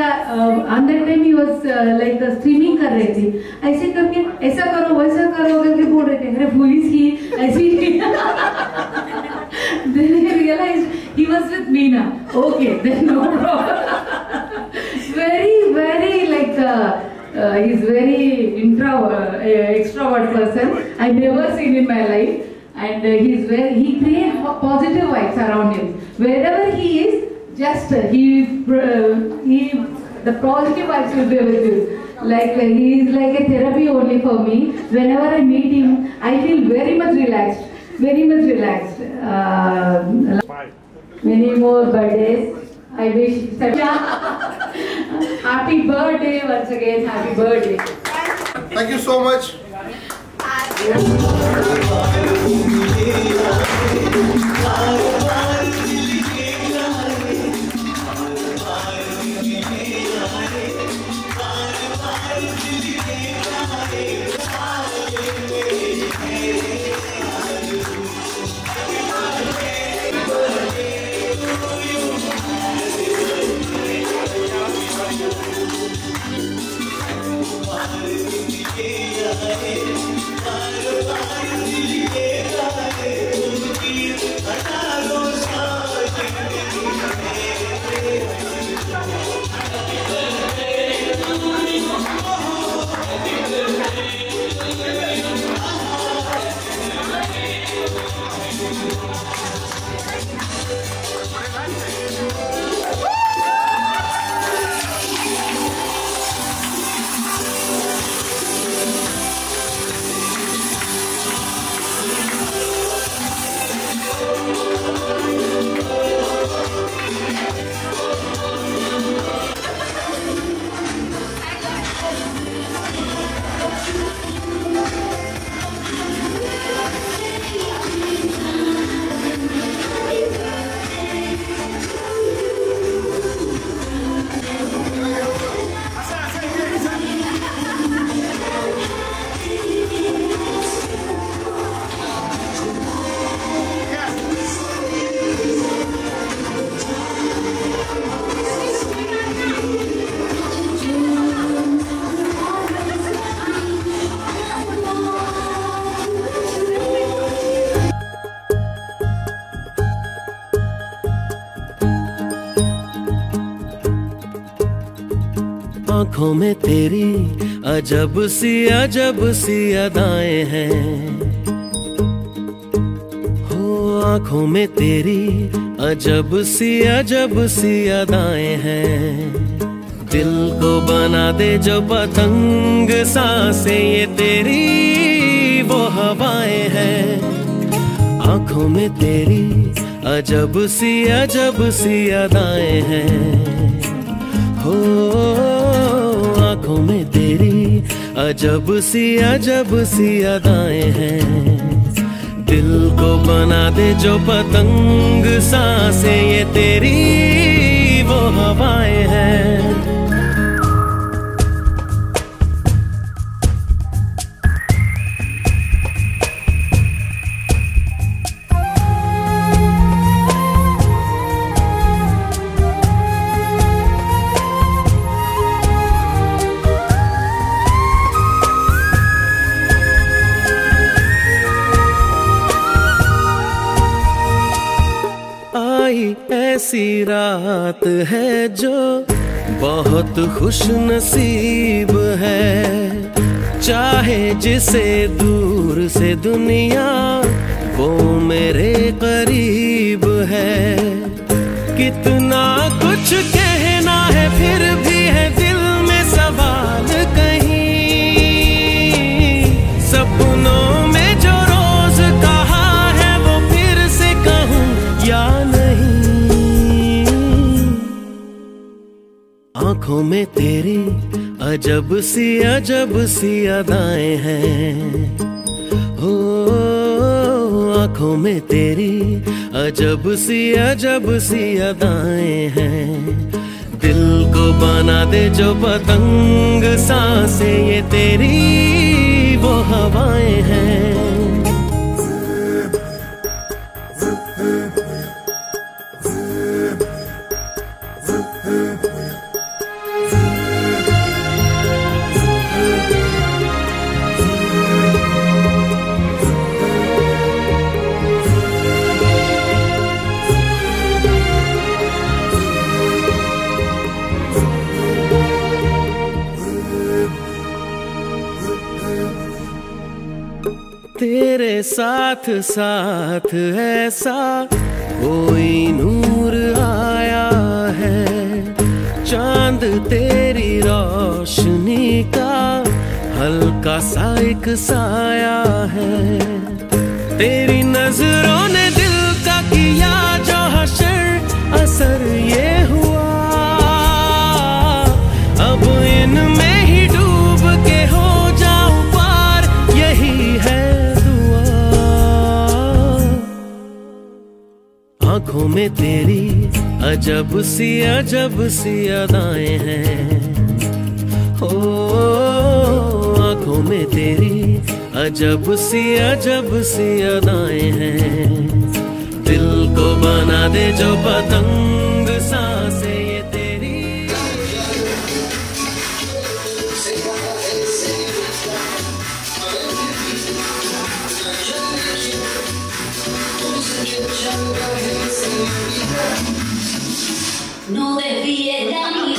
on that time he was like streaming कर रहे थे. ऐसे करके ऐसा करो वैसा करो करके बोल रहे थे. अरे who is he? ऐसे. Then I realized he was with Meena. Okay, then no problem. Very like he's very extrovert person. I never seen in my life. And he creates positive vibes around him. Wherever he is, just the positive vibes will be with you. Like he is like a therapy only for me. Whenever I meet him, I feel very much relaxed. Many more birthdays. I wish. Happy birthday once again. Happy birthday. Thank you so much. आंखों में तेरी अजब C अदाएं हैं, हो आंखों में तेरी अजब C अदाएं हैं। दिल को बना दे जो पतंग सांसें ये तेरी वो हवाएं हैं। आंखों में तेरी अजब सी अदाएं हैं, हो आंखों में तेरी अजब सी अदाएं हैं। दिल को बना दे जो पतंग सांसें ये तेरी वो हवाएं हैं। ऐसी रात है जो बहुत खुश नसीब है, चाहे जिसे दूर से दुनिया वो मेरे करीब है। कितना कुछ कहना है फिर भी है दिल में सवाल कहीं, सपनों में जो रोज कहा है वो फिर से कहूँ या नहीं। आंखों में तेरी अजब सी अदाएं हैं, हो आंखों में तेरी अजब सी अदाएं हैं। दिल को बना दे जो पतंग सांसें ये तेरी वो हवाएं हैं। तेरे साथ साथ ऐसा कोई नूर आया है, चांद तेरी रोशनी का हल्का सा एक साया है। तेरी नजरों ने दिल का किया जो हशर असर ये हुआ, अब इनमें ही डूब के हो जाऊं पार यही है। आंखों में तेरी अजब सी अदाएं हैं, हो आंखों में तेरी अजब सी अदाएं हैं। दिल को बना दे जो पतंग सांसें ये तेरी। No debía llamar.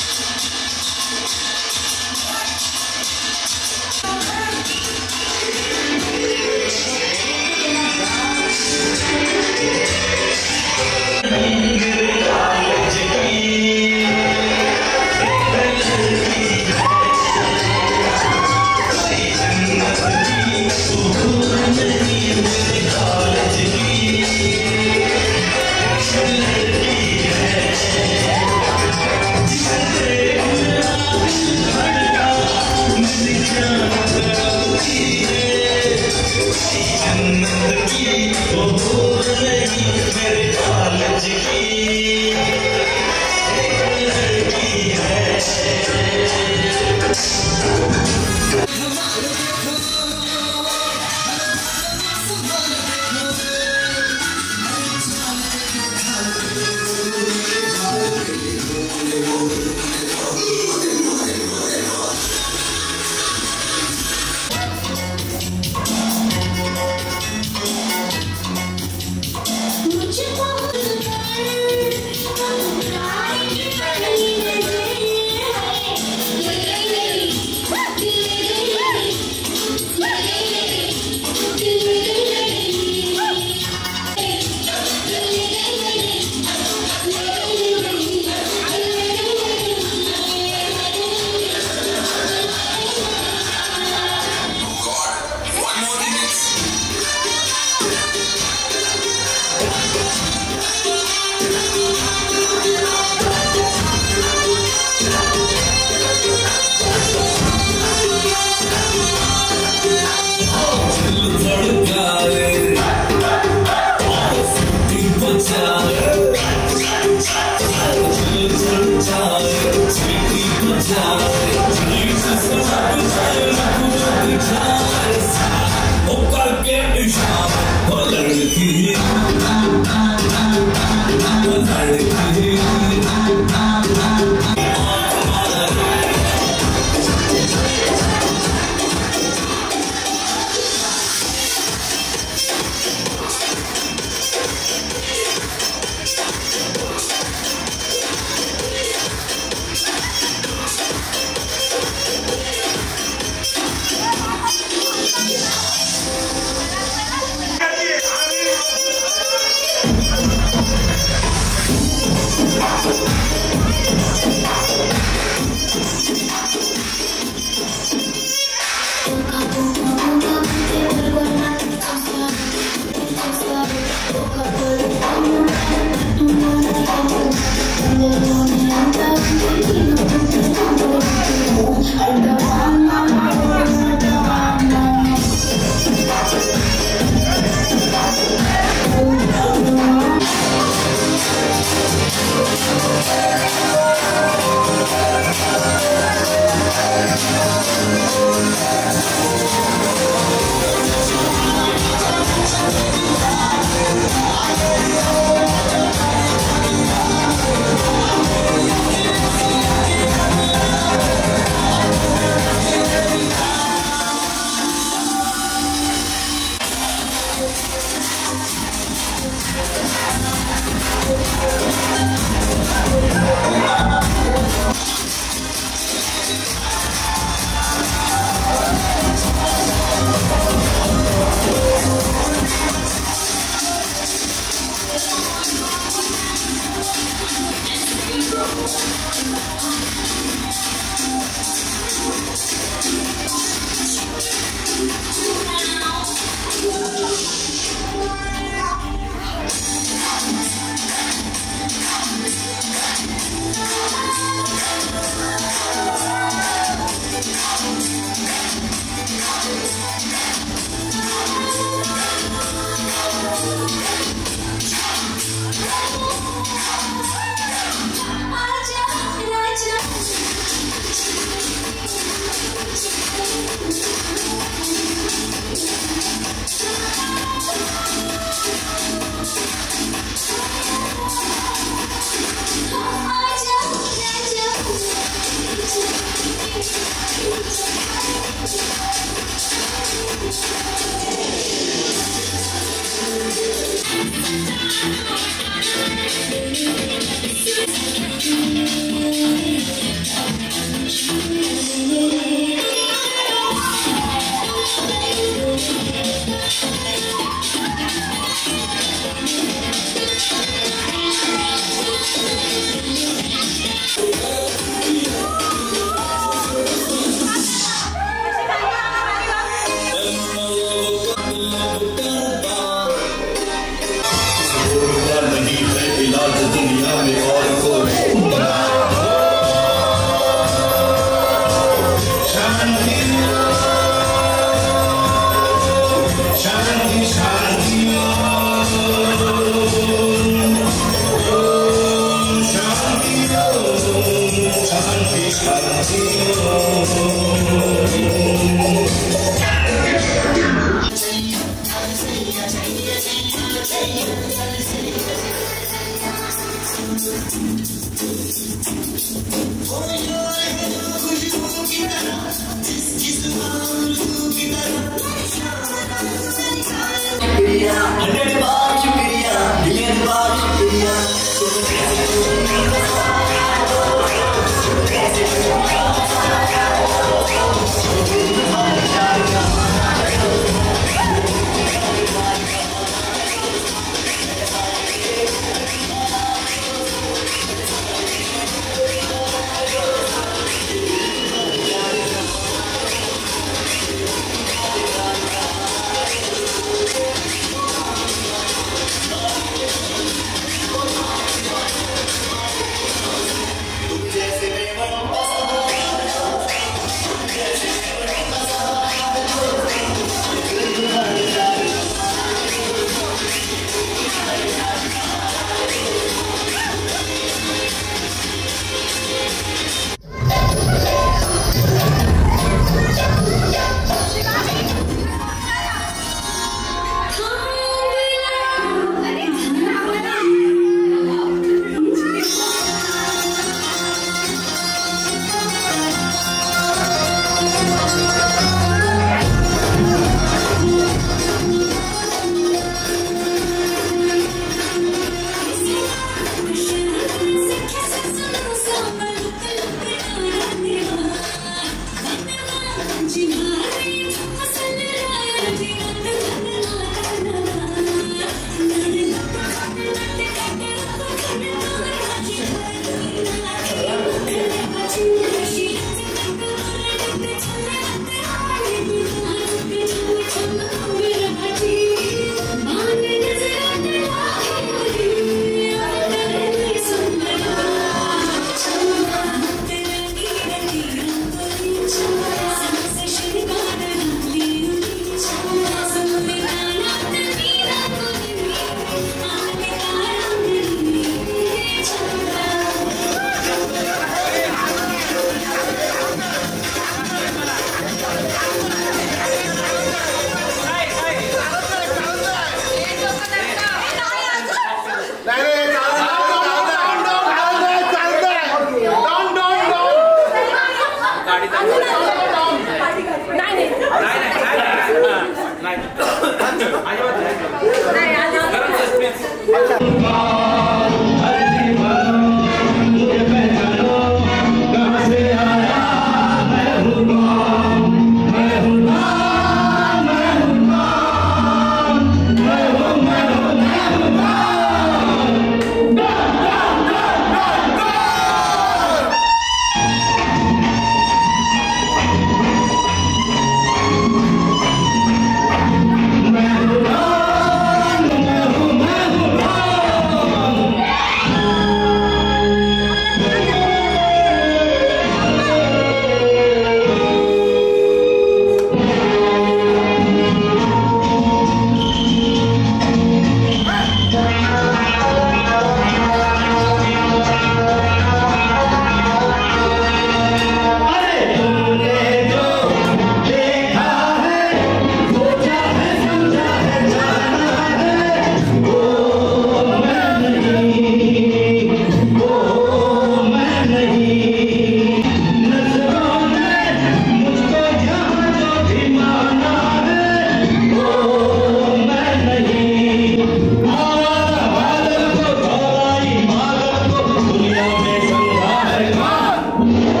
Thank you.